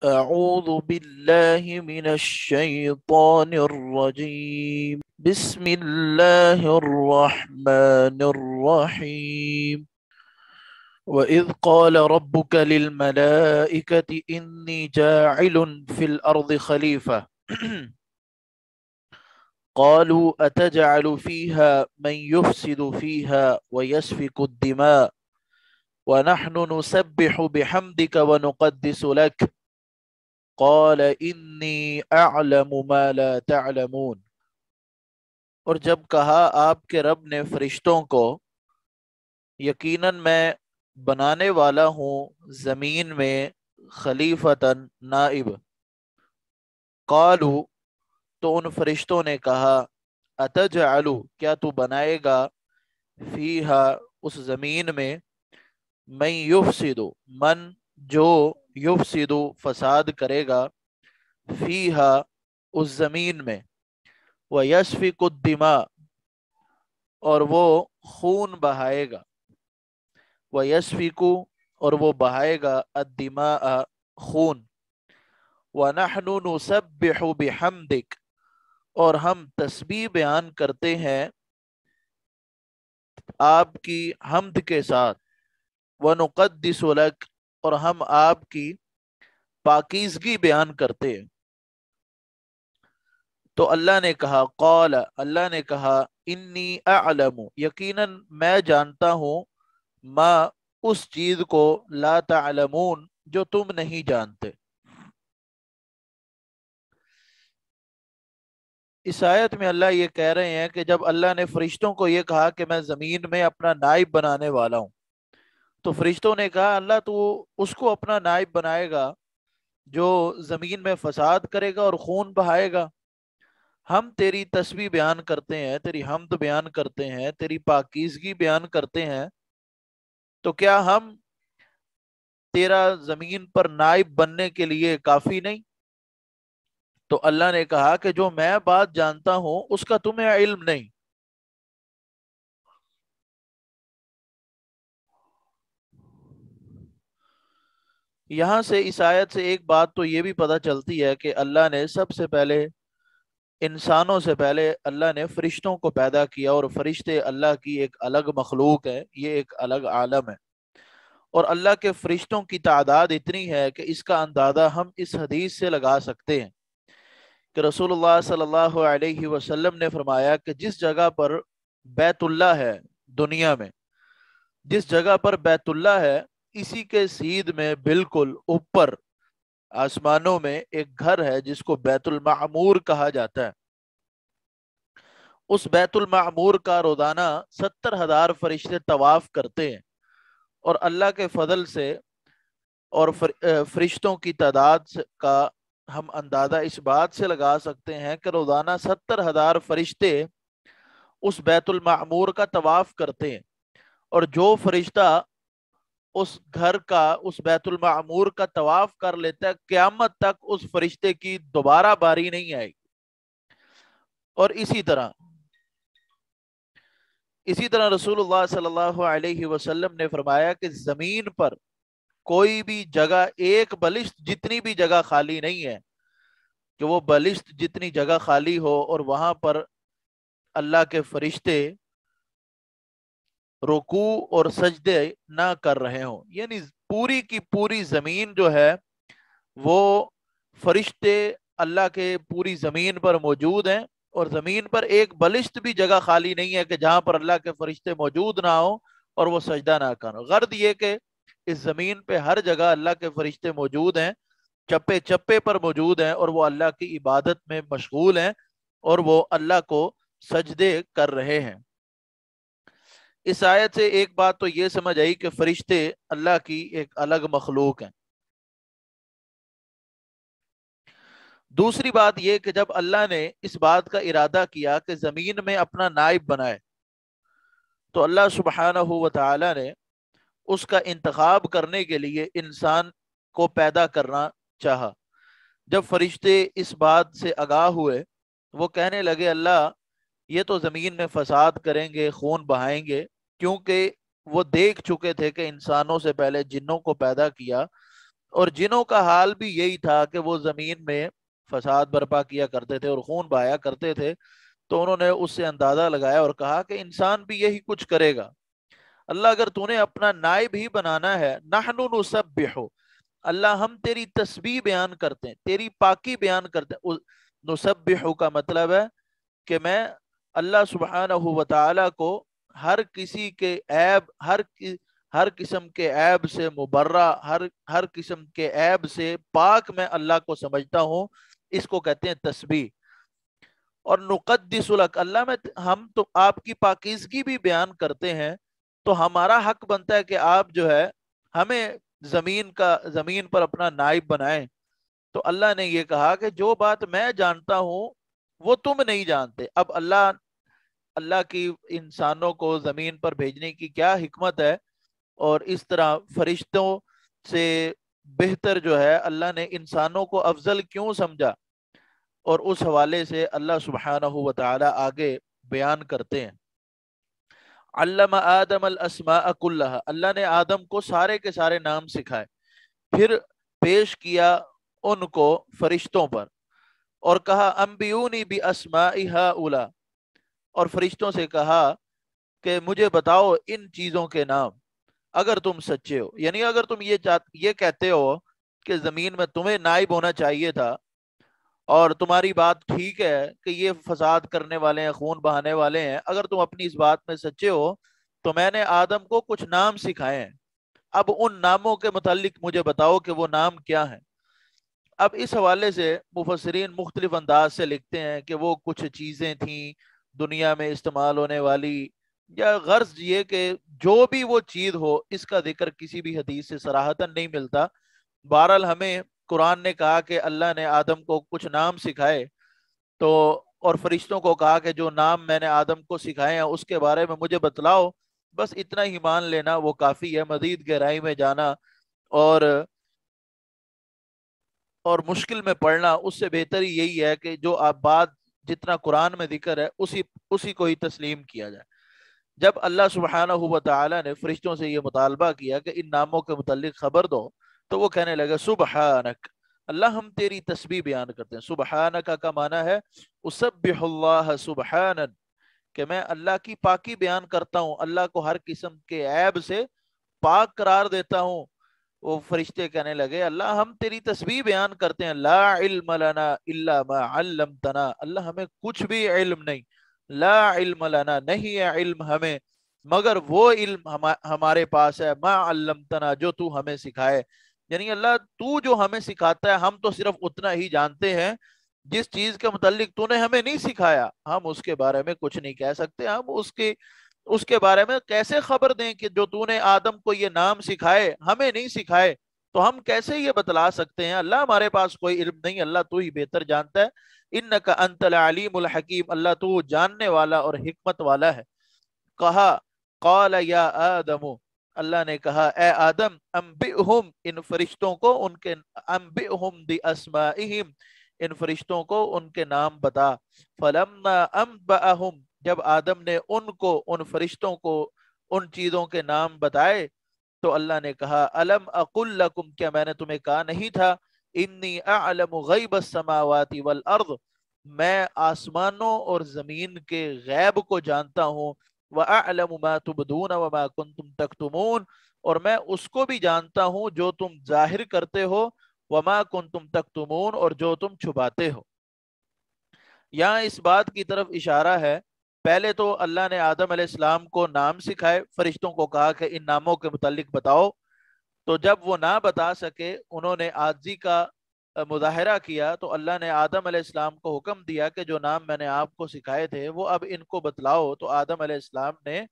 أعوذ بالله من الشيطان الرجيم. بسم الله الرحمن الرحيم. وإذ قال ربك للملائكة إني جاعل في الأرض خليفة قالوا أتجعل فيها من يفسد فيها ويسفك الدماء ونحن نسبح بحمدك ونقدس لك قال انی اعلم ما لا تعلمون۔ اور جب کہا آپ کے رب نے فرشتوں کو، یقیناً میں بنانے والا ہوں زمین میں خلیفتاً نائب۔ قالو، تو ان فرشتوں نے کہا، اتجعلو، کیا تو بنائے گا، فیہا، اس زمین میں، من یفسدو، من جو، یفسدو فساد کرے گا، فیہا اس زمین میں، وَيَسْفِكُ الدِّمَاء اور وہ خون بہائے گا، وَيَسْفِكُ اور وہ بہائے گا، الدِّمَاء خون، وَنَحْنُ نُسَبِّحُ بِحَمْدِكَ اور ہم تسبیح بیان کرتے ہیں آپ کی حمد کے ساتھ، وَنُقَدِّسُ لَكَ اور ہم آپ کی پاکیزگی بیان کرتے ہیں۔ تو اللہ نے کہا، قال، اللہ نے کہا، انی اعلم، یقیناً میں جانتا ہوں، ما اس چیز کو، لا تعلمون جو تم نہیں جانتے۔ اس آیت میں اللہ یہ کہہ رہے ہیں کہ جب اللہ نے فرشتوں کو یہ کہا کہ میں زمین میں اپنا نائب بنانے والا ہوں، تو فرشتوں نے کہا اللہ تو اس کو اپنا نائب بنائے گا جو زمین میں فساد کرے گا اور خون بہائے گا۔ ہم تیری تسبیح بیان کرتے ہیں، تیری حمد بیان کرتے ہیں، تیری پاکیزگی بیان کرتے ہیں، تو کیا ہم تیرا زمین پر نائب بننے کے لیے کافی نہیں؟ تو اللہ نے کہا کہ جو میں بات جانتا ہوں اس کا تمہیں علم نہیں۔ یہاں سے اس آیت سے ایک بات تو یہ بھی پتہ چلتی ہے کہ اللہ نے سب سے پہلے، انسانوں سے پہلے اللہ نے فرشتوں کو پیدا کیا، اور فرشتے اللہ کی ایک الگ مخلوق ہے، یہ ایک الگ عالم ہے۔ اور اللہ کے فرشتوں کی تعداد اتنی ہے کہ اس کا اندازہ ہم اس حدیث سے لگا سکتے ہیں کہ رسول اللہ صلی اللہ علیہ وسلم نے فرمایا کہ جس جگہ پر بیت اللہ ہے دنیا میں، جس جگہ پر بیت اللہ ہے، اسی کے سید میں بالکل اوپر آسمانوں میں ایک گھر ہے جس کو بیت المعمور کہا جاتا ہے۔ اس بیت المعمور کا روزانہ 70,000 فرشتے طواف کرتے ہیں، اور اللہ کے فضل سے اور فرشتوں کی تعداد کا ہم اندازہ اس بات سے لگا سکتے ہیں کہ روزانہ 70,000 فرشتے اس بیت المعمور کا طواف کرتے ہیں، اور جو فرشتہ اس گھر کا، اس بیت المعمور کا طواف کر لیتا ہے، قیامت تک اس فرشتے کی دوبارہ باری نہیں آئے گی۔ اور اسی طرح رسول اللہ صلی اللہ علیہ وسلم نے فرمایا کہ زمین پر کوئی بھی جگہ، ایک بلشت جتنی بھی جگہ خالی نہیں ہے کہ وہ بلشت جتنی جگہ خالی ہو اور وہاں پر اللہ کے فرشتے رکوع اور سجدے نہ کر رہے ہوں۔ یعنی پوری کی پوری زمین جو ہے وہ فرشتے اللہ کے پوری زمین پر موجود ہیں، اور زمین پر ایک بلشت بھی جگہ خالی نہیں ہے کہ جہاں پر اللہ کے فرشتے موجود نہ ہوں اور وہ سجدہ نہ کریں۔ غرض یہ کہ اس زمین پہ ہر جگہ اللہ کے فرشتے موجود ہیں، چپے چپے پر موجود ہیں، اور وہ اللہ کی عبادت میں مشغول ہیں، اور وہ اللہ کو سجدے کر رہے ہیں۔ اس آیت سے ایک بات تو یہ سمجھ آئی کہ فرشتے اللہ کی ایک الگ مخلوق ہیں۔ دوسری بات یہ کہ جب اللہ نے اس بات کا ارادہ کیا کہ زمین میں اپنا نائب بنائے، تو اللہ سبحانہ و تعالی نے اس کا انتخاب کرنے کے لیے انسان کو پیدا کرنا چاہا۔ جب فرشتے اس بات سے آگاہ ہوئے، وہ کہنے لگے اللہ یہ تو زمین میں فساد کریں گے، خون بہائیں گے، کیونکہ وہ دیکھ چکے تھے کہ انسانوں سے پہلے جنوں کو پیدا کیا اور جنوں کا حال بھی یہی تھا کہ وہ زمین میں فساد برپا کیا کرتے تھے اور خون بہایا کرتے تھے، تو انہوں نے اس سے اندازہ لگایا اور کہا کہ انسان بھی یہی کچھ کرے گا۔ اللہ اگر تو نے اپنا نائب ہی بنانا ہے، نحن نسبح، اللہ ہم تیری تسبیح بیان کرتے ہیں، تیری پاکی بیان کرتے ہیں۔ نسبح کا مطلب ہے کہ میں اللہ سبحانہ و تعالی کو ہر کسی کے عیب، ہر قسم کے عیب سے مبرہ، ہر قسم کے عیب سے پاک میں اللہ کو سمجھتا ہوں، اس کو کہتے ہیں تسبیح۔ اور نقدس لک، اللہ میں ہم تو آپ کی پاکیزگی بھی بیان کرتے ہیں، تو ہمارا حق بنتا ہے کہ آپ جو ہے ہمیں زمین پر اپنا نائب بنائیں۔ تو اللہ نے یہ کہا کہ جو بات میں جانتا ہوں وہ تم نہیں جانتے۔ اب اللہ کی انسانوں کو زمین پر بھیجنے کی کیا حکمت ہے، اور اس طرح فرشتوں سے بہتر جو ہے اللہ نے انسانوں کو افضل کیوں سمجھا، اور اس حوالے سے اللہ سبحانہ و تعالی آگے بیان کرتے ہیں۔ علم آدم الاسماء کلها، اللہ نے آدم کو سارے کے سارے نام سکھائے، پھر پیش کیا ان کو فرشتوں پر اور کہا انبئونی باسماء ہؤلاء، اور فرشتوں سے کہا کہ مجھے بتاؤ ان چیزوں کے نام اگر تم سچے ہو، یعنی اگر تم یہ کہتے ہو کہ زمین میں تمہیں نائب ہونا چاہیے تھا، اور تمہاری بات ٹھیک ہے کہ یہ فساد کرنے والے ہیں، خون بہانے والے ہیں، اگر تم اپنی اس بات میں سچے ہو تو میں نے آدم کو کچھ نام سکھائے ہیں، اب ان ناموں کے متعلق مجھے بتاؤ کہ وہ نام کیا ہیں۔ اب اس حوالے سے مفسرین مختلف انداز سے لکھتے ہیں کہ وہ کچھ چیزیں تھیں دنیا میں استعمال ہونے والی، یا غرض یہ کہ جو بھی وہ چیز ہو، اس کا ذکر کسی بھی حدیث سے صراحتاً نہیں ملتا۔ بہرحال ہمیں قرآن نے کہا کہ اللہ نے آدم کو کچھ نام سکھائے، تو اور فرشتوں کو کہا کہ جو نام میں نے آدم کو سکھائے ہیں اس کے بارے میں مجھے بتلاؤ، بس اتنا ہی مان لینا وہ کافی ہے، مزید گہرائی میں جانا اور مشکل میں پڑنا اس سے بہتر ہی یہی ہے کہ جو آپ بات جتنا قرآن میں ذکر ہے اسی کو ہی تسلیم کیا جائے۔ جب اللہ سبحانہ و تعالی نے فرشتوں سے یہ مطالبہ کیا کہ ان ناموں کے متعلق خبر دو، تو وہ کہنے لگے سبحانک، اللہ ہم تیری تسبیح بیان کرتے ہیں۔ سبحانک کا معنی ہے اسبح اللہ سبحانا، کہ میں اللہ کی پاکی بیان کرتا ہوں، اللہ کو ہر قسم کے عیب سے پاک قرار دیتا ہوں۔ وہ فرشتے کہنے لگے اللہ ہم تیری تسبیح بیان کرتے ہیں، لا علم لنا الا ما علمتنا، اللہ ہمیں کچھ بھی علم نہیں، لا علم لنا نہیں ہے علم ہمیں مگر وہ علم ہمارے پاس ہے، ما علمتنا جو تو ہمیں سکھائے، یعنی اللہ تو جو ہمیں سکھاتا ہے ہم تو صرف اتنا ہی جانتے ہیں، جس چیز کے متعلق تو نے ہمیں نہیں سکھایا ہم اس کے بارے میں کچھ نہیں کہہ سکتے، ہم اس کے بارے میں کیسے خبر دیں کہ جو تو نے آدم کو یہ نام سکھائے ہمیں نہیں سکھائے، تو ہم کیسے یہ بتلا سکتے ہیں؟ اللہ ہمارے پاس کوئی علم نہیں، اللہ تو ہی بہتر جانتا ہے، انک انت العلیم الحکیم، اللہ تو جاننے والا اور حکمت والا ہے۔ کہا قال یا آدم، اللہ نے کہا اے آدم، انبئہم ان فرشتوں کو ان کے انبئہم باسمائہم ان فرشتوں کو ان کے نام بتا۔ فلما انبأہم جب آدم نے ان فرشتوں کو ان چیزوں کے نام بتائے، تو اللہ نے کہا الم اقل لکم، کیا میں نے تمہیں کہا نہیں تھا انی اعلم غیب السماوات والارض، میں آسمانوں اور زمین کے غیب کو جانتا ہوں، وَأَعْلَمُ مَا تُبْدُونَ وَمَا كُنْتُمْ تَكْتُمُونَ، اور میں اس کو بھی جانتا ہوں جو تم ظاہر کرتے ہو، وَمَا كُنْتُمْ تَكْتُمُونَ اور جو تم چھپاتے ہو۔ یہاں اس بات کی طرف اشارہ ہے، پہلے تو اللہ نے آدم علیہ السلام کو نام سکھائے، فرشتوں کو کہا کہ ان ناموں کے متعلق بتاؤ، تو جب وہ نہ بتا سکے انہوں نے عاجزی کا مظاہرہ کیا، تو اللہ نے آدم علیہ السلام کو حکم دیا کہ جو نام میں نے آپ کو سکھائے تھے وہ اب ان کو بتلاؤ، تو آدم علیہ السلام نے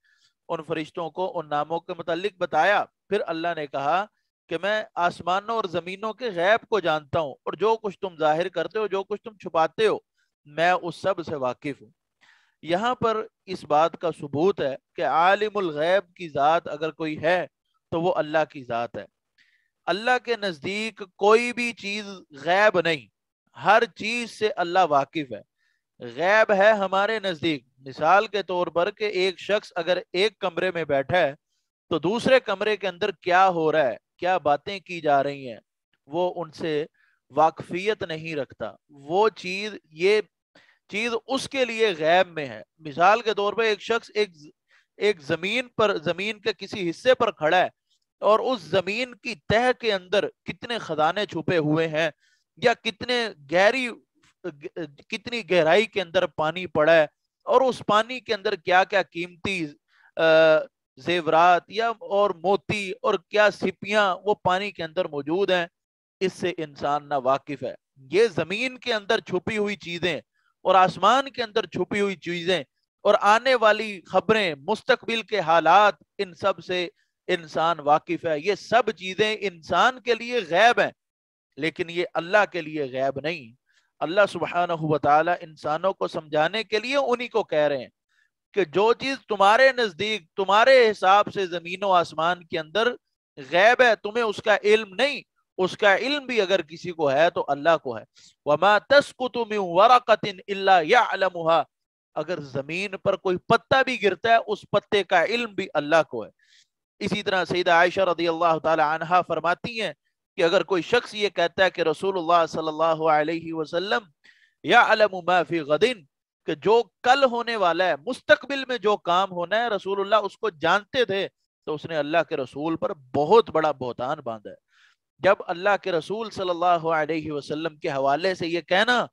ان فرشتوں کو ان ناموں کے متعلق بتایا۔ پھر اللہ نے کہا کہ میں آسمانوں اور زمینوں کے غیب کو جانتا ہوں، اور جو کچھ تم ظاہر کرتے ہو جو کچھ تم چھپاتے ہو میں اس سب سے واقف ہوں۔ یہاں پر اس بات کا ثبوت ہے کہ عالم الغیب کی ذات اگر کوئی ہے تو وہ اللہ کی ذات ہے۔ اللہ کے نزدیک کوئی بھی چیز غیب نہیں، ہر چیز سے اللہ واقف ہے۔ غیب ہے ہمارے نزدیک، مثال کے طور پر کہ ایک شخص اگر ایک کمرے میں بیٹھا ہے تو دوسرے کمرے کے اندر کیا ہو رہا ہے، کیا باتیں کی جا رہی ہیں، وہ ان سے واقفیت نہیں رکھتا، وہ چیز یہ چیز اس کے لیے غیب میں ہے۔ مثال کے طور پہ ایک شخص ایک زمین کے کسی حصے پر کھڑا ہے، اور اس زمین کی تہ کے اندر کتنے خزانے چھپے ہوئے ہیں، یا کتنی گہرائی کے اندر پانی پڑا ہے، اور اس پانی کے اندر کیا کیا قیمتی زیورات یا اور موتی اور کیا سپیاں وہ پانی کے اندر موجود ہیں، اس سے انسان نہ واقف ہے۔ یہ زمین کے اندر چھپی ہوئی چیزیں اور آسمان کے اندر چھپی ہوئی چیزیں اور آنے والی خبریں، مستقبل کے حالات، ان سب سے انسان واقف ہے۔ یہ سب چیزیں انسان کے لیے غیب ہیں، لیکن یہ اللہ کے لیے غیب نہیں۔ اللہ سبحانہ و تعالی انسانوں کو سمجھانے کے لیے انہی کو کہہ رہے ہیں کہ جو چیز تمہارے نزدیک، تمہارے حساب سے زمین و آسمان کے اندر غیب ہے، تمہیں اس کا علم نہیں، اس کا علم بھی اگر کسی کو ہے تو اللہ کو ہے۔ وَمَا تَسْقُطُ مِن وَرَقَةٍ إِلَّا يَعْلَمُهَا، اگر زمین پر کوئی پتا بھی گرتا ہے، اس پتے کا علم بھی اللہ کو ہے۔ اسی طرح سیدہ عائشہ رضی اللہ تعالی عنہا فرماتی ہیں کہ اگر کوئی شخص یہ کہتا ہے کہ رسول اللہ صلی اللہ علیہ وسلم یعلم ما فی غد، کہ جو کل ہونے والا ہے، مستقبل میں جو کام ہونا ہے، رسول اللہ اس کو جانتے تھے، تو اس نے اللہ کے رسول پر بہت بڑا بہتان باندھا ہے۔ جب اللہ کے رسول صلی اللہ علیہ وسلم کے حوالے سے یہ کہنا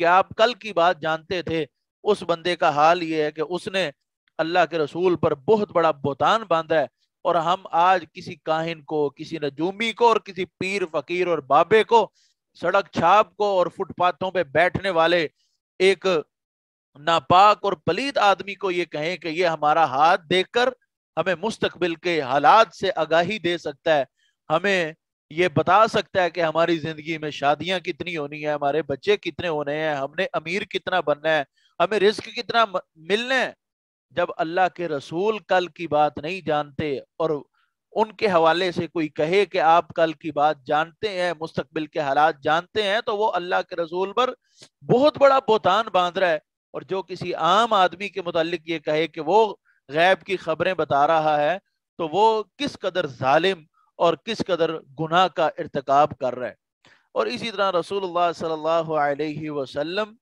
کہ آپ کل کی بات جانتے تھے، اس بندے کا حال یہ ہے کہ اس نے اللہ کے رسول پر بہت بڑا بہتان باندھا ہے۔ اور ہم آج کسی کاہن کو، کسی نجومی کو اور کسی پیر فقیر اور بابے کو، سڑک چھاپ کو اور فٹ پاتھوں پہ بیٹھنے والے ایک ناپاک اور پلید آدمی کو یہ کہیں کہ یہ ہمارا ہاتھ دیکھ کر ہمیں مستقبل کے حالات سے آگاہی دے سکتا ہے، ہمیں یہ بتا سکتا ہے کہ ہماری زندگی میں شادیاں کتنی ہونی ہیں، ہمارے بچے کتنے ہونے ہیں، ہم نے امیر کتنا بننا ہے، ہمیں رزق کتنا ملنا ہے۔ جب اللہ کے رسول کل کی بات نہیں جانتے اور ان کے حوالے سے کوئی کہے کہ آپ کل کی بات جانتے ہیں، مستقبل کے حالات جانتے ہیں، تو وہ اللہ کے رسول پر بہت بڑا بہتان باندھ رہا ہے۔ اور جو کسی عام آدمی کے متعلق یہ کہے کہ وہ غیب کی خبریں بتا رہا ہے، تو وہ کس قدر ظالم اور کس قدر گناہ کا ارتکاب کر رہا ہے۔ اور اسی طرح رسول اللہ صلی اللہ علیہ وسلم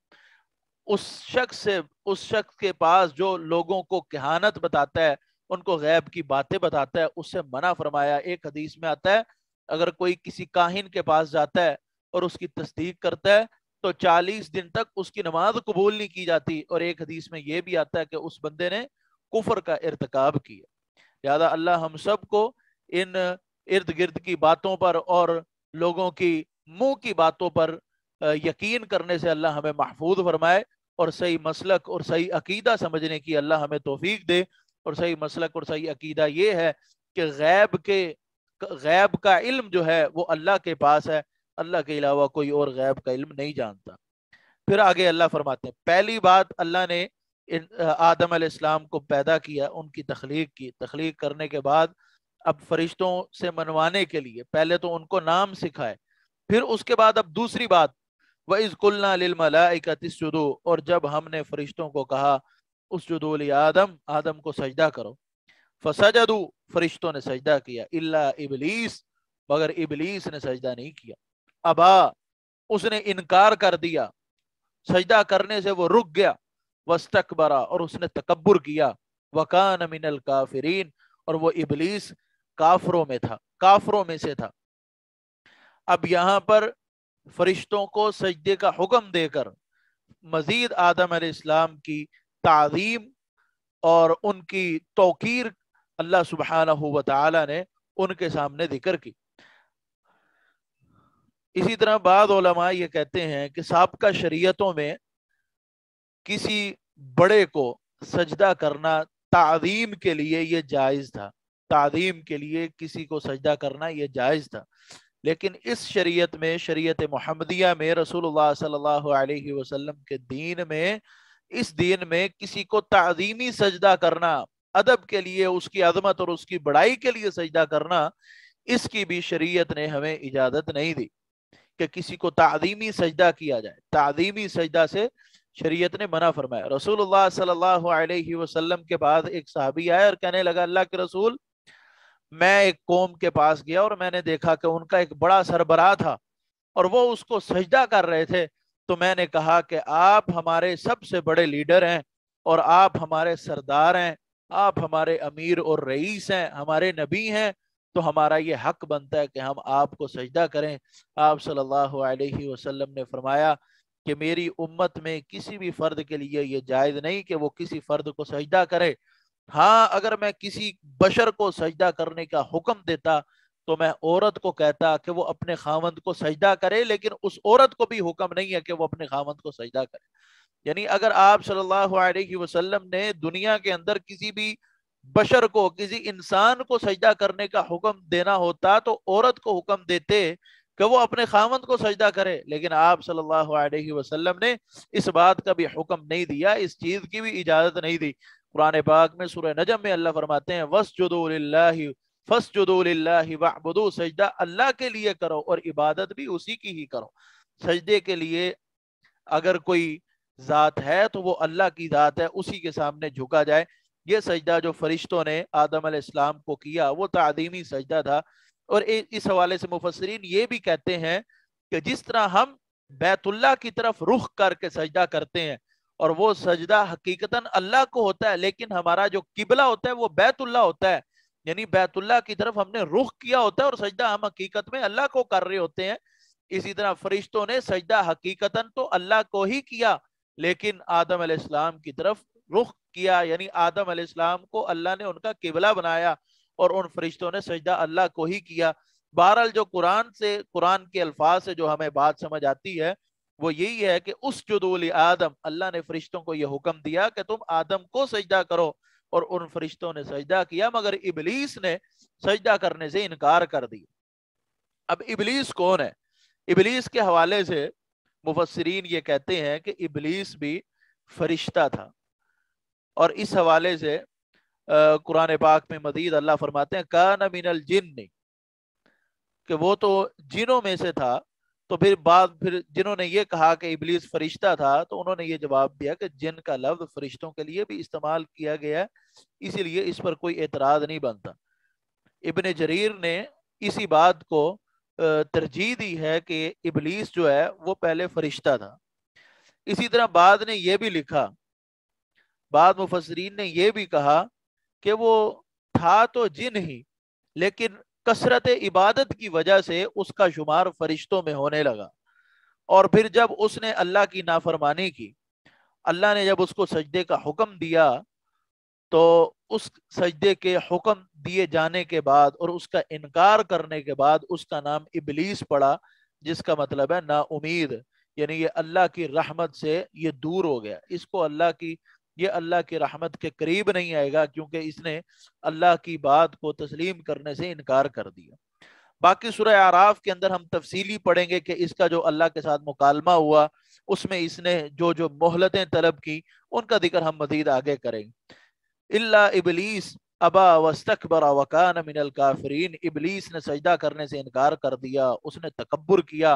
اس شخص کے پاس جو لوگوں کو کہانت بتاتا ہے، ان کو غیب کی باتیں بتاتا ہے، اس سے منع فرمایا۔ ایک حدیث میں آتا ہے اگر کوئی کسی کاہن کے پاس جاتا ہے اور اس کی تصدیق کرتا ہے تو 40 دن تک اس کی نماز قبول نہیں کی جاتی، اور ایک حدیث میں یہ بھی آتا ہے کہ اس بندے نے کفر کا ارتکاب کیا۔ لہذا اللہ ہم سب کو ان ارد گرد کی باتوں پر اور لوگوں کی منہ کی باتوں پر یقین کرنے سے اللہ ہمیں محفوظ فرمائے، اور صحیح مسلک اور صحیح عقیدہ سمجھنے کی اللہ ہمیں توفیق دے۔ اور صحیح مسلک اور صحیح عقیدہ یہ ہے کہ غیب کا علم جو ہے وہ اللہ کے پاس ہے، اللہ کے علاوہ کوئی اور غیب کا علم نہیں جانتا۔ پھر آگے اللہ فرماتے ہیں، پہلی بات اللہ نے آدم علیہ السلام کو پیدا کیا، ان کی تخلیق کرنے کے بعد اب فرشتوں سے منوانے کے لیے پہلے تو ان کو نام سکھائے، پھر اس کے بعد اب دوسری بات وَإِذْ قُلْنَا لِلْمَلَائِكَةِ اسْجُدُوا، اور جب ہم نے فرشتوں کو کہا اسجدوا لآدم، آدم کو سجدہ کرو، فسجدوا، فرشتوں نے سجدہ کیا، الا ابلیس، مگر ابلیس نے سجدہ نہیں کیا، ابا، اس نے انکار کر دیا، سجدہ کرنے سے وہ رک گیا، واستکبر، اور اس نے تکبر کیا، وکان من الکافرین، اور وہ ابلیس کافروں میں سے تھا۔ اب یہاں پر فرشتوں کو سجدے کا حکم دے کر مزید آدم علیہ السلام کی تعظیم اور ان کی توقیر اللہ سبحانہ و تعالی نے ان کے سامنے ذکر کی۔ اسی طرح بعض علماء یہ کہتے ہیں کہ سابقہ شریعتوں میں کسی بڑے کو سجدہ کرنا تعظیم کے لیے یہ جائز تھا، تعظیم کے لیے کسی کو سجدہ کرنا یہ جائز تھا، لیکن اس شریعت میں، شریعت محمدیہ میں، رسول اللہ صلی اللہ علیہ وسلم کے دین میں، اس دین میں کسی کو تعظیمی سجدہ کرنا، ادب کے لیے، اس کی عظمت اور اس کی بڑائی کے لیے سجدہ کرنا، اس کی بھی شریعت نے ہمیں اجازت نہیں دی کہ کسی کو تعظیمی سجدہ کیا جائے۔ تعظیمی سجدہ سے شریعت نے منع فرمایا۔ رسول اللہ صلی اللہ علیہ وسلم کے بعد ایک صحابی آیا اور کہنے لگا اللہ کے رسول، میں ایک قوم کے پاس گیا اور میں نے دیکھا کہ ان کا ایک بڑا سربراہ تھا اور وہ اس کو سجدہ کر رہے تھے، تو میں نے کہا کہ آپ ہمارے سب سے بڑے لیڈر ہیں اور آپ ہمارے سردار ہیں، آپ ہمارے امیر اور رئیس ہیں، ہمارے نبی ہیں، تو ہمارا یہ حق بنتا ہے کہ ہم آپ کو سجدہ کریں۔ آپ صلی اللہ علیہ وسلم نے فرمایا کہ میری امت میں کسی بھی فرد کے لیے یہ جائز نہیں کہ وہ کسی فرد کو سجدہ کرے۔ ہاں اگر میں کسی بشر کو سجدہ کرنے کا حکم دیتا تو میں عورت کو کہتا کہ وہ اپنے خاوند کو سجدہ کرے، لیکن اس عورت کو بھی حکم نہیں ہے کہ وہ اپنے خاوند کو سجدہ کرے۔ یعنی اگر آپ صلی اللہ علیہ وسلم نے دنیا کے اندر کسی بھی بشر کو، کسی انسان کو سجدہ کرنے کا حکم دینا ہوتا تو عورت کو حکم دیتے کہ وہ اپنے خاوند کو سجدہ کرے، لیکن آپ صلی اللہ علیہ وسلم نے اس بات کا بھی حکم نہیں دیا، اس چیز کی بھی اجازت نہیں دی۔ قرآن پاک میں سورہ نجم میں اللہ فرماتے ہیں وَاسْجُدُوا لِلَّهِ فَاسْجُدُوا لِلَّهِ وَاعْبُدُوا، سجدہ اللہ کے لیے کرو اور عبادت بھی اسی کی ہی کرو۔ سجدے کے لیے اگر کوئی ذات ہے تو وہ اللہ کی ذات ہے، اسی کے سامنے جھکا جائے۔ یہ سجدہ جو فرشتوں نے آدم علیہ السلام کو کیا وہ تعظیمی سجدہ تھا۔ اور اس حوالے سے مفسرین یہ بھی کہتے ہیں کہ جس طرح ہم بیت اللہ کی طرف رخ کر کے سجدہ کرتے ہیں اور وہ سجدہ حقیقتاً اللہ کو ہوتا ہے، لیکن ہمارا جو قبلہ ہوتا ہے وہ بیت اللہ ہوتا ہے، یعنی بیت اللہ کی طرف ہم نے رخ کیا ہوتا ہے اور سجدہ ہم حقیقت میں اللہ کو کر رہے ہوتے ہیں۔ اسی طرح فرشتوں نے سجدہ حقیقتاً تو اللہ کو ہی کیا، لیکن آدم علیہ السلام کی طرف رخ کیا، یعنی آدم علیہ السلام کو اللہ نے ان کا قبلہ بنایا اور ان فرشتوں نے سجدہ اللہ کو ہی کیا۔ بہرحال جو قرآن کے الفاظ سے جو ہمیں بات سمجھ آتی ہے وہ یہی ہے کہ اسجدوا لآدم، اللہ نے فرشتوں کو یہ حکم دیا کہ تم آدم کو سجدہ کرو، اور ان فرشتوں نے سجدہ کیا، مگر ابلیس نے سجدہ کرنے سے انکار کر دیا۔ اب ابلیس کون ہے؟ ابلیس کے حوالے سے مفسرین یہ کہتے ہیں کہ ابلیس بھی فرشتہ تھا، اور اس حوالے سے قرآن پاک میں مزید اللہ فرماتے ہیں کان من الجن، کہ وہ تو جنوں میں سے تھا۔ تو پھر جنہوں نے یہ کہا کہ ابلیس فرشتہ تھا تو انہوں نے یہ جواب دیا کہ جن کا لفظ فرشتوں کے لیے بھی استعمال کیا گیا ہے، اسی لیے اس پر کوئی اعتراض نہیں بنتا۔ ابن جریر نے اسی بات کو ترجیح دی ہے کہ ابلیس جو ہے وہ پہلے فرشتہ تھا۔ اسی طرح بعد نے یہ بھی لکھا، بعد مفسرین نے یہ بھی کہا کہ وہ تھا تو جن ہی، لیکن کثرت عبادت کی وجہ سے اس کا شمار فرشتوں میں ہونے لگا، اور پھر جب اس نے اللہ کی نافرمانی کی، اللہ نے جب اس کو سجدے کا حکم دیا تو اس سجدے کے حکم دیے جانے کے بعد اور اس کا انکار کرنے کے بعد اس کا نام ابلیس پڑا، جس کا مطلب ہے نا امید، یعنی یہ اللہ کی رحمت سے یہ دور ہو گیا، اس کو اللہ کی رحمت کے قریب نہیں آئے گا، کیونکہ اس نے اللہ کی بات کو تسلیم کرنے سے انکار کر دیا۔ باقی سورہ اعراف کے اندر ہم تفصیلی پڑھیں گے کہ اس کا جو اللہ کے ساتھ مکالمہ ہوا اس میں اس نے جو مہلتیں طلب کی ان کا ذکر ہم مزید آگے کریں گے۔ الا ابلیس ابا واستکبر وکان من الکافرین، ابلیس نے سجدہ کرنے سے انکار کر دیا، اس نے تکبر کیا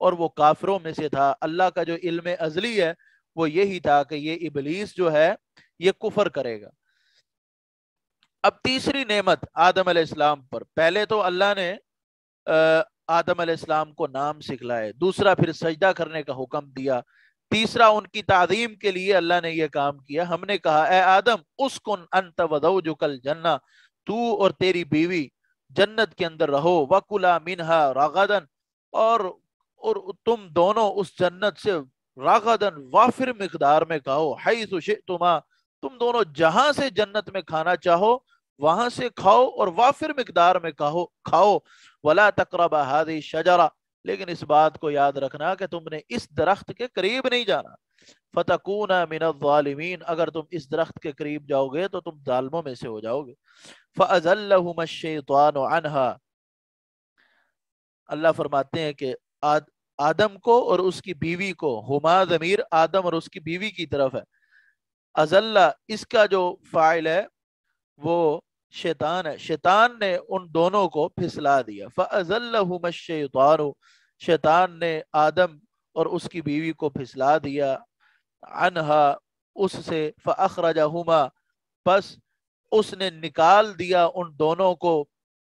اور وہ کافروں میں سے تھا۔ اللہ کا جو علم ازلی ہے وہ یہی تھا کہ یہ ابلیس جو ہے یہ کفر کرے گا۔ اب تیسری نعمت آدم علیہ السلام پر، پہلے تو اللہ نے آدم علیہ السلام کو نام سکھلائے، دوسرا پھر سجدہ کرنے کا حکم دیا، تیسرا ان کی تعظیم کے لیے اللہ نے یہ کام کیا۔ ہم نے کہا اے آدم اسکن انت وزوجک الجنہ، تو اور تیری بیوی جنت کے اندر رہو، وکلا منہا رغدن، اور تم دونوں اس جنت سے راغدن وافر مقدار میں کھاؤ، حیث شئتما، تم دونوں جہاں سے جنت میں کھانا چاہو وہاں سے کھاؤ اور وافر مقدار میں کھاؤ، ولا تقربا هذه الشجرہ، لیکن اس بات کو یاد رکھنا کہ تم نے اس درخت کے قریب نہیں جانا، فتکونا من الظالمین، اگر تم اس درخت کے قریب جاؤ گے تو تم ظالموں میں سے ہو جاؤ گے۔ فأزلہما الشیطان عنہا، اللہ فرماتے ہیں کہ آدم کو اور اس کی بیوی کو، ہما ضمیر آدم اور اس کی بیوی کی طرف ہے، ازلہ اس کا جو فاعل ہے وہ شیطان ہے، شیطان نے ان دونوں کو پھسلا دیا۔ فَأَزَلَّهُمَا الشَّيْطَانُ، شیطان نے آدم اور اس کی بیوی کو پھسلا دیا، عنہا اس سے، فَأَخْرَجَهُمَا پس اس نے نکال دیا ان دونوں کو،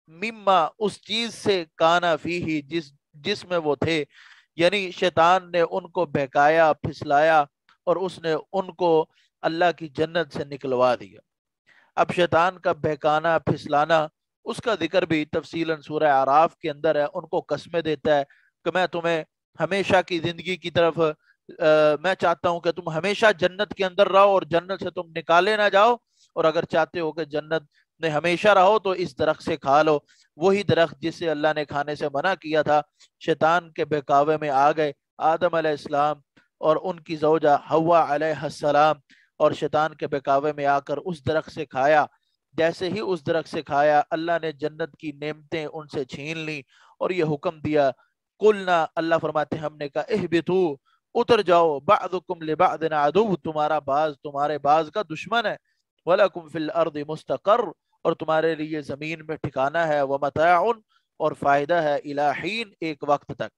مما اس چیز سے کانا فیہی جس میں وہ تھے، یعنی شیطان نے ان کو بہکایا پھسلایا اور اس نے ان کو اللہ کی جنت سے نکلوا دیا۔ اب شیطان کا بہکانا پھسلانا اس کا ذکر بھی تفصیلاً سورہ اعراف کے اندر ہے۔ ان کو قسمیں دیتا ہے کہ میں تمہیں ہمیشہ کی زندگی کی طرف میں چاہتا ہوں کہ تم ہمیشہ جنت کے اندر رہو اور جنت سے تم نکالے نہ جاؤ، اور اگر چاہتے ہو کہ جنت میں ہمیشہ رہو تو اس درخت سے کھا لو۔ وہی درخت جس سے اللہ نے کھانے سے منع کیا تھا، شیطان کے بہکاوے میں آ گئے آدم علیہ السلام اور ان کی زوجہ حوا علیہ السلام، اور شیطان کے بہکاوے میں آ کر اس درخت سے کھایا۔ جیسے ہی اس درخت سے کھایا، اللہ نے جنت کی نعمتیں ان سے چھین لی اور یہ حکم دیا، قلنا، اللہ فرماتے ہیں ہم نے کہا، اہبطو، اتر جاؤ، بعضکم لبعض عدو، تمہارا بعض تمہارے بعض کا دشمن ہے، وَلَكُمْ فِي الْأَرْضِ مُسْتَقَرٌ، اور تمہارے لیے زمین میں ٹھکانہ ہے، وَمَتَاعٌ، اور فائدہ ہے، إِلَى حِين، ایک وقت تک۔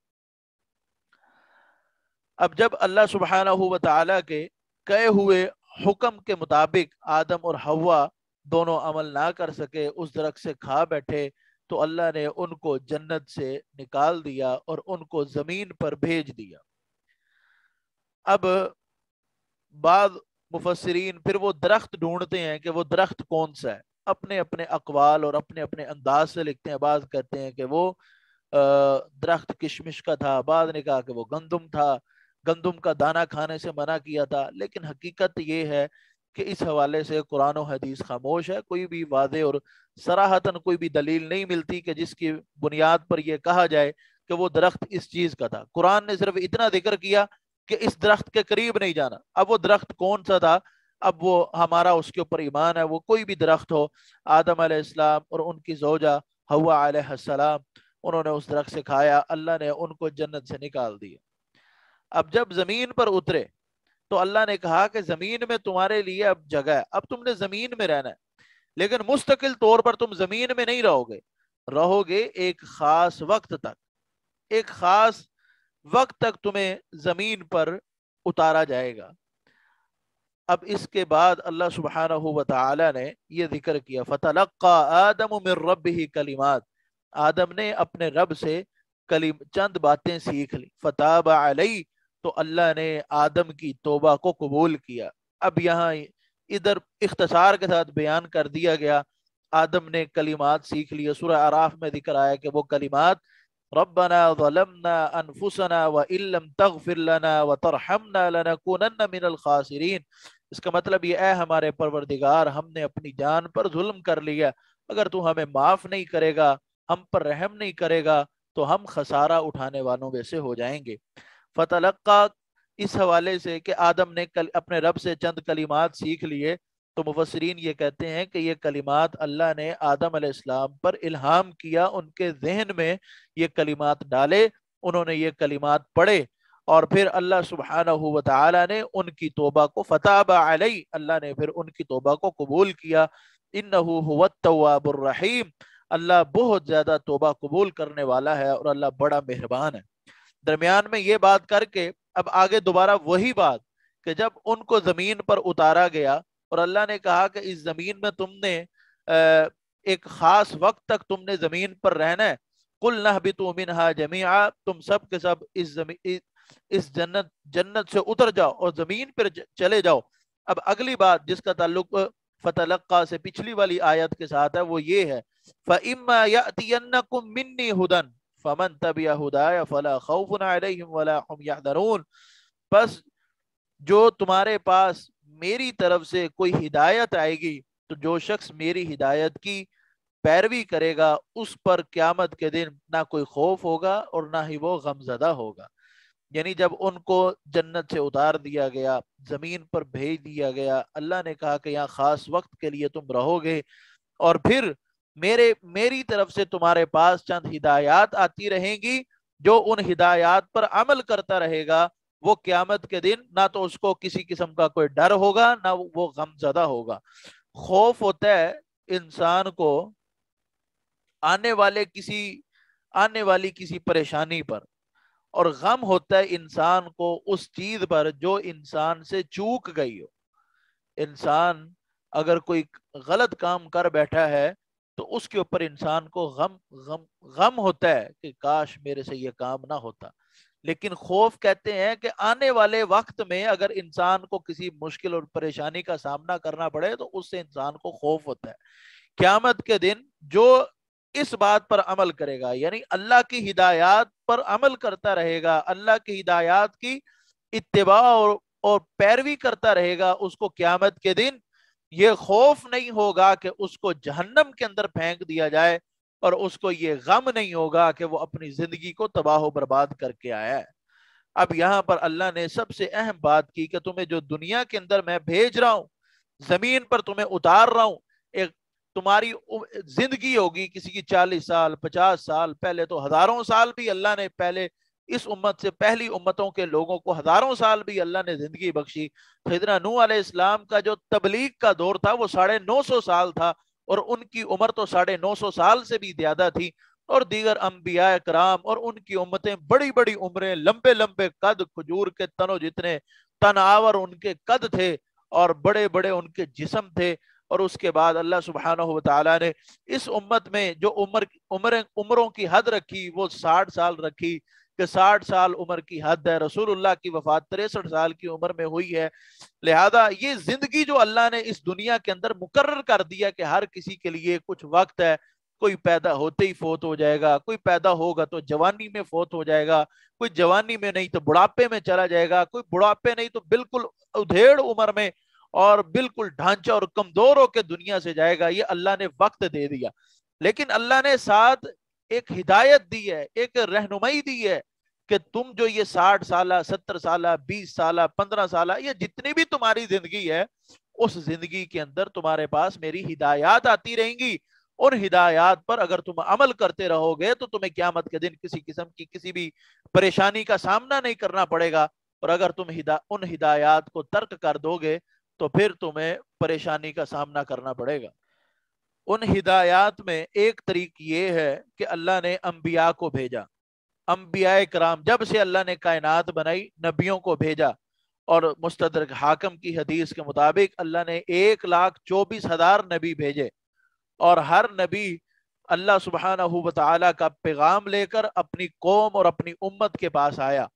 اب جب اللہ سبحانہ و تعالیٰ کے کہے ہوئے حکم کے مطابق آدم اور حوا دونوں عمل نہ کر سکے، اس درخت سے کھا بیٹھے، تو اللہ نے ان کو جنت سے نکال دیا اور ان کو زمین پر بھیج دیا۔ اب بعض مفسرین پھر وہ درخت ڈھونڈتے ہیں کہ وہ درخت کون سا ہے، اپنے اپنے اقوال اور اپنے اپنے انداز سے لکھتے ہیں۔ بعض کہتے ہیں کہ وہ درخت کشمش کا تھا، بعض نے کہا کہ وہ گندم تھا، گندم کا دانہ کھانے سے منع کیا تھا، لیکن حقیقت یہ ہے کہ اس حوالے سے قرآن و حدیث خاموش ہے، کوئی بھی واضح اور صراحتاً کوئی بھی دلیل نہیں ملتی کہ جس کی بنیاد پر یہ کہا جائے کہ وہ درخت اس چیز کا تھا۔ قرآن نے صرف اتنا ذکر کیا کہ اس درخت کے قریب نہیں جانا۔ اب وہ درخت کون سا تھا، اب وہ ہمارا اس کے اوپر ایمان ہے، وہ کوئی بھی درخت ہو۔ آدم علیہ السلام اور ان کی زوجہ حوا علیہ السلام، انہوں نے اس درخت سے کھایا، اللہ نے ان کو جنت سے نکال دیا۔ اب جب زمین پر اترے تو اللہ نے کہا کہ زمین میں تمہارے لیے اب جگہ ہے، اب تم نے زمین میں رہنا ہے، لیکن مستقل طور پر تم زمین میں نہیں رہو گے ایک خاص وقت تک، ایک خاص وقت تک تمہیں زمین پر اتارا جائے گا۔ اب اس کے بعد اللہ سبحانہ و تعالی نے یہ ذکر کیا، فَتَلَقَّى آدَمُ مِن رَبِّهِ کلمات، آدم نے اپنے رب سے چند باتیں سیکھ لی، فَتَابَ عَلَيْهِ، تو اللہ نے آدم کی توبہ کو قبول کیا۔ اب یہاں ادھر اختصار کے ساتھ بیان کر دیا گیا، آدم نے کلمات سیکھ لیا۔ سورہ اعراف میں ذکر آیا کہ وہ کلمات، ربنا ظلمنا انفسنا وان لم تغفر لنا وترحمنا لنكونن من الخاسرین، اس کا مطلب یہ، اے ہمارے پروردگار، ہم نے اپنی جان پر ظلم کر لیا، اگر تو ہمیں معاف نہیں کرے گا، ہم پر رحم نہیں کرے گا، تو ہم خسارہ اٹھانے والوں میں سے ہو جائیں گے۔ فتلقا، اس حوالے سے کہ آدم نے اپنے رب سے چند کلمات سیکھ لیے، تو مفسرین یہ کہتے ہیں کہ یہ کلمات اللہ نے آدم علیہ السلام پر الہام کیا، ان کے ذہن میں یہ کلمات ڈالے، انہوں نے یہ کلمات پڑھے، اور پھر اللہ سبحانہ و تعالی نے ان کی توبہ کو، فتاب علیہ، اللہ نے پھر ان کی توبہ کو قبول کیا۔ انہ هو التواب الرحیم، اللہ بہت زیادہ توبہ قبول کرنے والا ہے اور اللہ بڑا مہربان ہے۔ درمیان میں یہ بات کر کے اب آگے دوبارہ وہی بات کہ جب ان کو زمین پر اتارا گیا اور اللہ نے کہا کہ اس زمین میں تم نے ایک خاص وقت تک تم نے زمین پر رہنا ہے، قُلْ نَهْبِطُوا مِنْهَا جَمِيعًا، تم سب کے سب اس جنت سے اتر جاؤ اور زمین پر چلے جاؤ۔ اب اگلی بات جس کا تعلق فتلقا سے پچھلی والی آیت کے ساتھ ہے وہ یہ ہے، فَإِمَّا يَأْتِيَنَّكُم مِّنِّي هُدًى فَمَن تَبِعَ هُدَايَ فَلَا خَوْفٌ عَلَيْهِمْ وَلَا هُمْ يَحْزَنُونَ، بس جو تمہارے پاس میری طرف سے کوئی ہدایت آئے گی، تو جو شخص میری ہدایت کی پیروی کرے گا اس پر قیامت کے دن نہ کوئی خوف ہوگا اور نہ ہی وہ غمزدہ ہوگا۔ یعنی جب ان کو جنت سے اتار دیا گیا، زمین پر بھیج دیا گیا، اللہ نے کہا کہ یہاں خاص وقت کے لیے تم رہو گے، اور پھر میری طرف سے تمہارے پاس چند ہدایات آتی رہیں گی، جو ان ہدایات پر عمل کرتا رہے گا وہ قیامت کے دن نہ تو اس کو کسی قسم کا کوئی ڈر ہوگا نہ وہ غم زدہ ہوگا۔ خوف ہوتا ہے انسان کو آنے والی کسی پریشانی پر، اور غم ہوتا ہے انسان کو اس چیز پر جو انسان سے چوک گئی ہو۔ انسان اگر کوئی غلط کام کر بیٹھا ہے تو اس کے اوپر انسان کو غم ہوتا ہے کہ کاش میرے سے یہ کام نہ ہوتا. لیکن خوف کہتے ہیں کہ آنے والے وقت میں اگر انسان کو کسی مشکل اور پریشانی کا سامنا کرنا پڑے تو اس سے انسان کو خوف ہوتا ہے. قیامت کے دن جو اس بات پر عمل کرے گا، یعنی اللہ کی ہدایات پر عمل کرتا رہے گا، اللہ کی ہدایات کی اتباع اور پیروی کرتا رہے گا، اس کو قیامت کے دن یہ خوف نہیں ہوگا کہ اس کو جہنم کے اندر پھینک دیا جائے، اور اس کو یہ غم نہیں ہوگا کہ وہ اپنی زندگی کو تباہ و برباد کر کے آیا ہے. اب یہاں پر اللہ نے سب سے اہم بات کی کہ تمہیں جو دنیا کے اندر میں بھیج رہا ہوں، زمین پر تمہیں اتار رہا ہوں، ایک تمہاری زندگی ہوگی کسی کی 40 سال 50 سال، پہلے تو ہزاروں سال بھی اللہ نے پہلے اس امت سے پہلی امتوں کے لوگوں کو ہزاروں سال بھی اللہ نے زندگی بخشی. سیدنا نوح علیہ السلام کا جو تبلیغ کا دور تھا وہ 950 سال تھا، اور ان کی عمر تو 950 سال سے بھی زیادہ تھی. اور دیگر انبیاء کرام اور ان کی امتیں بڑی بڑی عمریں، لمبے لمبے قد، کھجور کے تنوں جتنے تناور ان کے قد تھے، اور بڑے بڑے ان کے جسم تھے. اور اس کے بعد اللہ سبحانہ و تعالیٰ نے اس امت میں جو عمروں کی حد رکھی وہ 60 سال رکھی، کہ 60 سال عمر کی حد ہے. رسول اللہ کی وفات 63 سال کی عمر میں ہوئی ہے. لہذا یہ زندگی جو اللہ نے اس دنیا کے اندر مقرر کر دیا کہ ہر کسی کے لیے کچھ وقت ہے، کوئی پیدا ہوتے ہی فوت ہو جائے گا، کوئی پیدا ہوگا تو جوانی میں فوت ہو جائے گا، کوئی جوانی میں نہیں تو بڑھاپے میں چلا جائے گا، کوئی بڑھاپے نہیں تو بالکل ادھیڑ عمر میں اور بالکل ڈھانچہ اور کمزور ہو کے دنیا سے جائے گا. یہ اللہ نے وقت دے دیا. لیکن اللہ نے ساتھ ایک ہدایت دی ہے، ایک رہنمائی دی ہے کہ تم جو یہ 60 سالہ 70 سالہ 20 سالہ 15 سالہ یہ جتنی بھی تمہاری زندگی ہے، اس زندگی کے اندر تمہارے پاس میری ہدایات آتی رہیں گی. ان ہدایات پر اگر تم عمل کرتے رہو گے تو تمہیں قیامت کے دن کسی قسم کی کسی بھی پریشانی کا سامنا نہیں کرنا پڑے گا. اور اگر تم ان ہدایات کو ترک کر دو گے تو پھر تمہیں پریشانی کا سامنا کرنا پڑے گا. ان ہدایات میں ایک طریق یہ ہے کہ اللہ نے انبیاء کو بھیجا. انبیاء کرام جب سے اللہ نے کائنات بنائی نبیوں کو بھیجا، اور مستدرک حاکم کی حدیث کے مطابق اللہ نے 1,24,000 نبی بھیجے، اور ہر نبی اللہ سبحانہ و تعالیٰ کا پیغام لے کر اپنی قوم اور اپنی امت کے پاس آیا.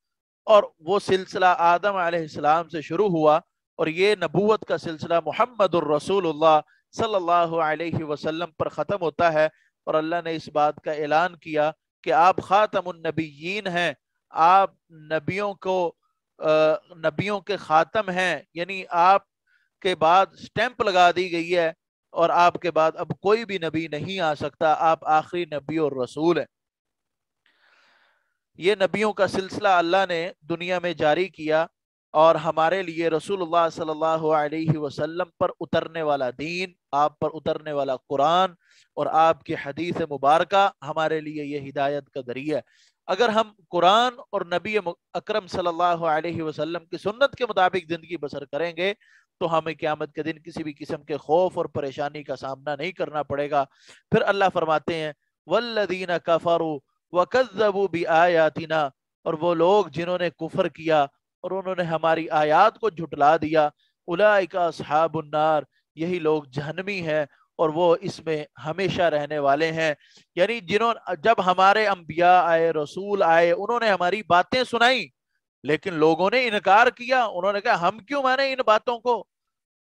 اور وہ سلسلہ آدم علیہ السلام سے شروع ہوا، اور یہ نبوت کا سلسلہ محمد الرسول اللہ صلی اللہ علیہ وسلم پر ختم ہوتا ہے. اور اللہ نے اس بات کا اعلان کیا کہ آپ خاتم النبیین ہیں، آپ نبیوں کے خاتم ہیں، یعنی آپ کے بعد سٹیمپ لگا دی گئی ہے، اور آپ کے بعد اب کوئی بھی نبی نہیں آ سکتا، آپ آخری نبی اور رسول ہیں. یہ نبیوں کا سلسلہ اللہ نے دنیا میں جاری کیا، اور ہمارے لیے رسول اللہ صلی اللہ علیہ وسلم پر اترنے والا دین، آپ پر اترنے والا قرآن اور آپ کی حدیث مبارکہ ہمارے لیے یہ ہدایت کا ذریعہ ہے. اگر ہم قرآن اور نبی اکرم صلی اللہ علیہ وسلم کی سنت کے مطابق زندگی بسر کریں گے تو ہمیں قیامت کے دن کسی بھی قسم کے خوف اور پریشانی کا سامنا نہیں کرنا پڑے گا. پھر اللہ فرماتے ہیں والذین کفروا وکذبوا بآیاتنا، اور وہ لوگ جنہوں نے کفر کیا اور انہوں نے ہماری آیات کو جھٹلا دیا، اولئک اصحاب النار، یہی لوگ جہنمی ہیں اور وہ اس میں ہمیشہ رہنے والے ہیں. یعنی جب ہمارے انبیاء آئے، رسول آئے، انہوں نے ہماری باتیں سنائی، لیکن لوگوں نے انکار کیا. انہوں نے کہا ہم کیوں مانیں ان باتوں کو،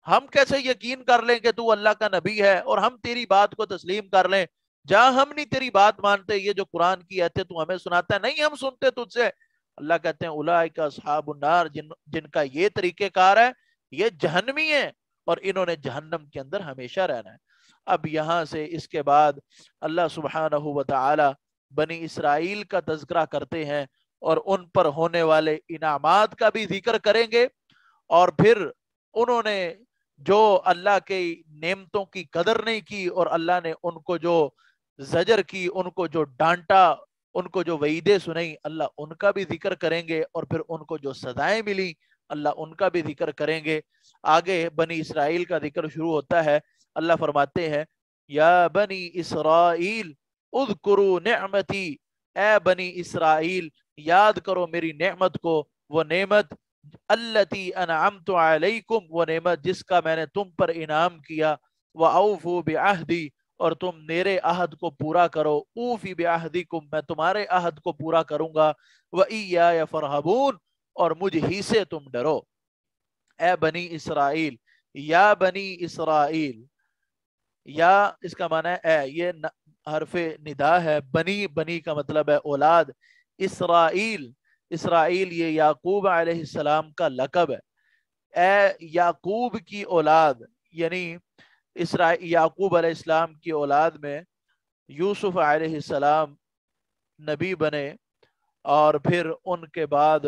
ہم کیسے یقین کر لیں کہ تو اللہ کا نبی ہے اور ہم تیری بات کو تسلیم کر لیں، جہاں ہم نہیں تیری بات مانتے، یہ جو قرآن کی آیتیں تو ہمیں سناتا ہے نہیں ہم سنتے تجھ سے. اللہ کہتے ہیں اولئک اصحاب النار، جن کا یہ طریقہ کار ہے یہ جہنمی ہے اور انہوں نے جہنم کے اندر ہمیشہ رہنا ہے. اب یہاں سے اس کے بعد اللہ سبحانہ و تعالی بنی اسرائیل کا تذکرہ کرتے ہیں اور ان پر ہونے والے انعامات کا بھی ذکر کریں گے، اور پھر انہوں نے جو اللہ کے نعمتوں کی قدر نہیں کی اور اللہ نے ان کو جو زجر کی، ان کو جو ڈانٹا، ان کو جو وعیدیں سنائی، اللہ ان کا بھی ذکر کریں گے، اور پھر ان کو جو سزائیں ملی اللہ ان کا بھی ذکر کریں گے. آگے بنی اسرائیل کا ذکر شروع ہوتا ہے. اللہ فرماتے ہیں یا بنی اسرائیل اذکروا نعمتی، اے بنی اسرائیل یاد کرو میری نعمت کو، وہ نعمت التی انعمت علیکم، وہ نعمت جس کا میں نے تم پر انعام کیا، وَأَوْفُوا بِعَهْدِي، اور تم میرے عہد کو پورا کرو، اوفی بعہدکم، میں تمہارے عہد کو پورا کروں گا، وَإِيَّايَ فَارْهَبُونَ، اور مجھ ہی سے تم ڈرو۔ اے بنی اسرائیل، یا بنی اسرائیل، یا اس کا معنی ہے اے، یہ حرف ندا ہے، بنی، بنی کا مطلب ہے اولاد، اسرائیل، اسرائیل یہ یعقوب علیہ السلام کا لقب ہے، اے یعقوب کی اولاد، یعنی یعقوب علیہ السلام کی اولاد میں یوسف علیہ السلام نبی بنے، اور پھر ان کے بعد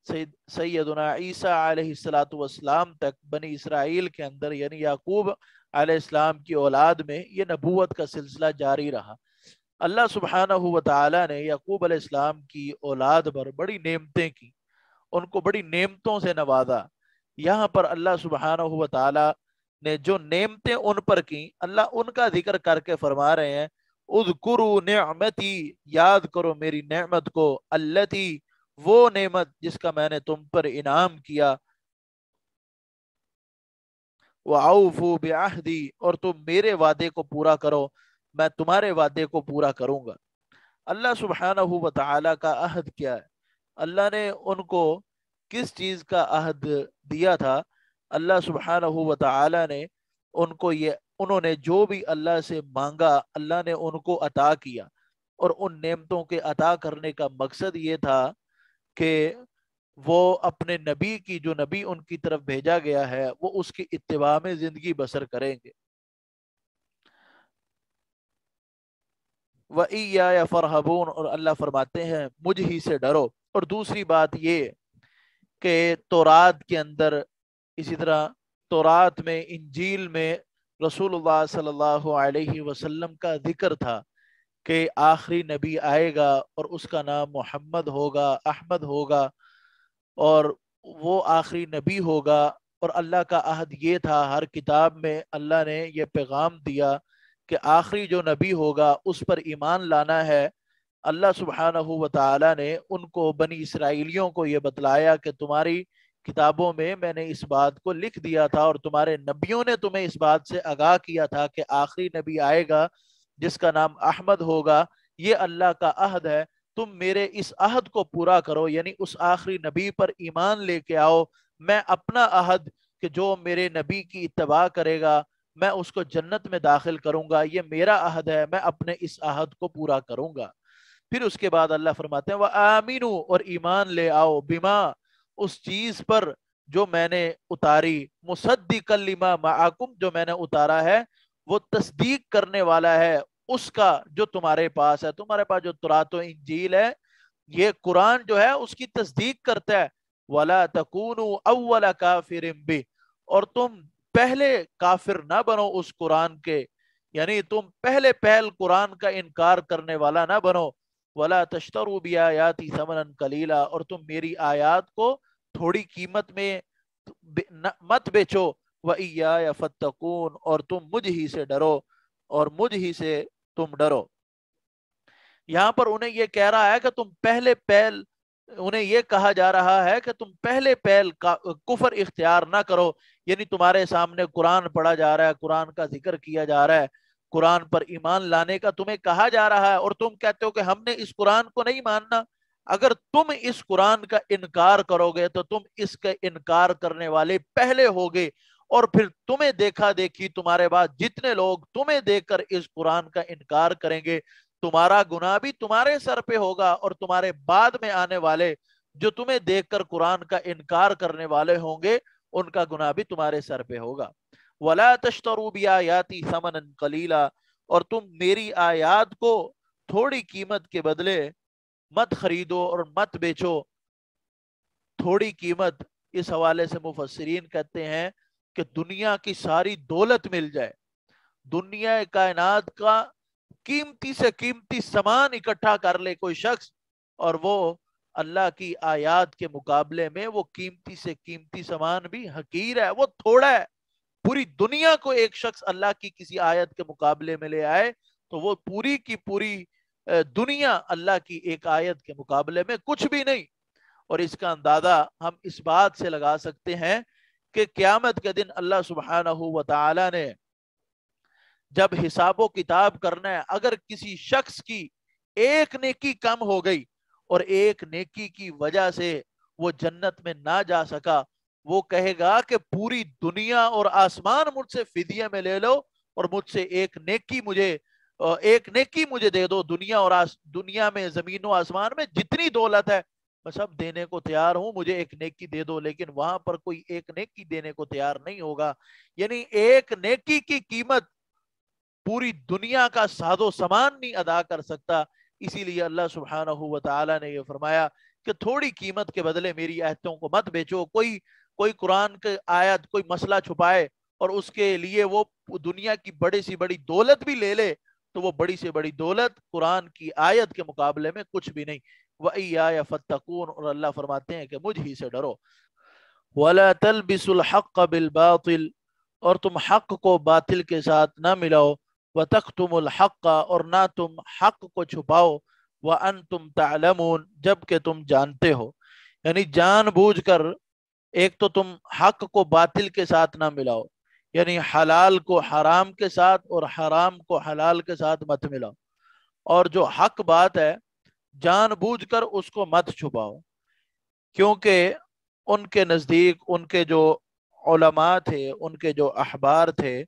سیدنا عیسیٰ علیہ السلام تک بنی اسرائیل کے اندر، یعنی یعقوب علیہ السلام کی اولاد میں یہ نبوت کا سلسلہ جاری رہا۔ اللہ سبحانہ و تعالی نے یعقوب علیہ السلام کی اولاد پر بڑی نعمتیں کی، ان کو بڑی نعمتوں سے نوازا۔ یہاں پر اللہ سبحانہ و تعالی نے جو نعمتیں ان پر کی، اللہ ان کا ذکر کر کے فرما رہے ہیں اذکروا نعمتی، یاد کرو میری نعمت کو، التی، وہ نعمت جس کا میں نے تم پر انعام کیا، وَأَوْفُوا بِعَهْدِي، اور تم میرے وعدے کو پورا کرو، میں تمہارے وعدے کو پورا کروں گا۔ اللہ سبحانہ و تعالی کا عہد کیا ہے؟ اللہ نے ان کو کس چیز کا عہد دیا تھا؟ اللہ سبحانہ و تعالی نے ان کو انہوں نے جو بھی اللہ سے مانگا، اللہ نے ان کو عطا کیا، اور ان نعمتوں کے عطا کرنے کا مقصد یہ تھا کہ وہ اپنے نبی کی، جو نبی ان کی طرف بھیجا گیا ہے، وہ اس کی اتباع میں زندگی بسر کریں گے۔ وَإِيَّايَ فَارْهَبُونَ، اور اللہ فرماتے ہیں مجھ ہی سے ڈرو۔ اور دوسری بات یہ کہ تورات کے اندر، اسی طرح تورات میں، انجیل میں رسول اللہ صلی اللہ علیہ وسلم کا ذکر تھا کہ آخری نبی آئے گا اور اس کا نام محمد ہوگا، احمد ہوگا، اور وہ آخری نبی ہوگا۔ اور اللہ کا عہد یہ تھا، ہر کتاب میں اللہ نے یہ پیغام دیا کہ آخری جو نبی ہوگا اس پر ایمان لانا ہے۔ اللہ سبحانہ و تعالی نے ان کو، بنی اسرائیلیوں کو یہ بتلایا کہ تمہاری کتابوں میں میں نے اس بات کو لکھ دیا تھا، اور تمہارے نبیوں نے تمہیں اس بات سے آگاہ کیا تھا کہ آخری نبی آئے گا جس کا نام احمد ہوگا، یہ اللہ کا عہد ہے، تم میرے اس عہد کو پورا کرو، یعنی اس آخری نبی پر ایمان لے کے آؤ۔ میں اپنا عہد کہ جو میرے نبی کی اتباع کرے گا میں اس کو جنت میں داخل کروں گا، یہ میرا عہد ہے، میں اپنے اس عہد کو پورا کروں گا۔ پھر اس کے بعد اللہ فرماتے ہیں وَآمِنُوا، اور ایمان لے آؤ، بما، اس چیز پر جو میں نے اتاری، مصدقا لما معکم، جو میں نے اتارا ہے وہ تصدیق کرنے والا ہے اس کا جو تمہارے پاس ہے۔ تمہارے پاس جو تورات و انجیل ہے، یہ قرآن جو ہے اس کی تصدیق کرتا ہے۔ وَلَا تَكُونُوا أَوَّلَ كَافِرٍ بِهِ، اور تم پہلے کافر نہ بنو اس قرآن کے، یعنی تم پہلے قرآن کا انکار کرنے والا نہ بنو۔ وَلَا تَشْتَرُوا بِآيَاتِي ثَمَنًا قَلِيلًا، اور تم میری آیات کو تھوڑی قیمت میں مت بیچو۔ وَإِيَّايَ فَاتَّقُونَ، اور تم مجھ ہی سے ڈرو، اور مجھ ہی سے تم ڈرو۔ یہاں پر انہیں یہ کہہ رہا ہے کہ تم انہیں یہ کہا جا رہا ہے کہ تم پہلے کفر اختیار نہ کرو، یعنی تمہارے سامنے قرآن پڑھا جا رہا ہے، قرآن کا ذکر کیا جا رہا ہے، قرآن پر ایمان لانے کا تمہیں کہا جا رہا ہے، اور تم کہتے ہو کہ ہم نے اس قرآن کو نہیں ماننا۔ اگر تم اس قرآن کا انکار کرو گے تو تم اس کا انکار کرنے والے پہلے ہوگے، اور پھر تمہیں دیکھا دیکھی تمہارے بعد جتنے لوگ تمہیں دیکھ کر اس قرآن کا انکار کریں گے، تمہارا گناہ بھی تمہارے سر پہ ہوگا، اور تمہارے بعد میں آنے والے جو تمہیں دیکھ کر قرآن کا انکار کرنے والے ہوں گے ان کا گناہ بھی تمہارے سر پہ ہوگا۔ وَلَا تَشْتَرُوا بِآيَاتِي ثَمَنًا قَلِيلًا، اور تم میری آیات کو تھوڑی قیمت کے بدلے مت خریدو اور مت بیچو۔ تھوڑی قیمت، اس حوالے سے مفسرین کہتے ہیں کہ دنیا کی ساری دولت مل جائے، دنیا کائنات کا قیمتی سے قیمتی سامان اکٹھا کر لے کوئی شخص، اور وہ اللہ کی آیات کے مقابلے میں وہ قیمتی سے قیمتی سامان بھی حقیر ہے، وہ تھوڑا ہے۔ پوری دنیا کو ایک شخص اللہ کی کسی آیت کے مقابلے میں لے آئے تو وہ پوری کی پوری دنیا اللہ کی ایک آیت کے مقابلے میں کچھ بھی نہیں۔ اور اس کا اندازہ ہم اس بات سے لگا سکتے ہیں کہ قیامت کے دن اللہ سبحانہ و تعالی نے جب حساب و کتاب کرنا ہے، اگر کسی شخص کی ایک نیکی کم ہو گئی اور ایک نیکی کی وجہ سے وہ جنت میں نہ جا سکا، وہ کہے گا کہ پوری دنیا اور آسمان مجھ سے فدیے میں لے لو اور مجھ سے ایک نیکی مجھے دے دو، دنیا میں زمین و آسمان میں جتنی دولت ہے میں سب دینے کو تیار ہوں، مجھے ایک نیکی دے دو۔ لیکن وہاں پر کوئی ایک نیکی دینے کو تیار نہیں ہوگا، یعنی ایک نیکی کی قیمت پوری دنیا کا ساز و سامان نہیں ادا کر سکتا۔ اسی لیے اللہ سبحانہ و تعالی نے یہ فرمایا کہ تھوڑی قیمت کے بدلے میری آیتوں کو مت بیچو۔ کوئی قرآن کی آیت کوئی مسئلہ چھپائے اور اس کے لیے وہ دنیا کی بڑی سی بڑی دولت بھی لے لے، تو وہ بڑی سے بڑی دولت قرآن کی آیت کے مقابلے میں کچھ بھی نہیں۔ وَإِيَّايَ فَاتَّقُونَ، اور اللہ فرماتے ہیں کہ مجھ ہی سے ڈرو۔ وَلَا تَلْبِسُوا الْحَقَّ بِالْبَاطِلِ، اور تم حق کو باطل کے ساتھ نہ ملاؤ۔ وَتَكْتُمُوا الْحَقَّ، اور نہ تم حق کو چھپاؤ۔ وَأَنْتُمْ تَعْلَمُونَ، جبکہ تم جانتے ہو۔ یعنی جان بوجھ کر ایک تو تم حق کو باطل کے ساتھ نہ ملاؤ، یعنی حلال کو حرام کے ساتھ اور حرام کو حلال کے ساتھ مت ملاؤ، اور جو حق بات ہے جان بوجھ کر اس کو مت چھپاؤ، کیونکہ ان کے نزدیک ان کے جو علماء تھے، ان کے جو احبار تھے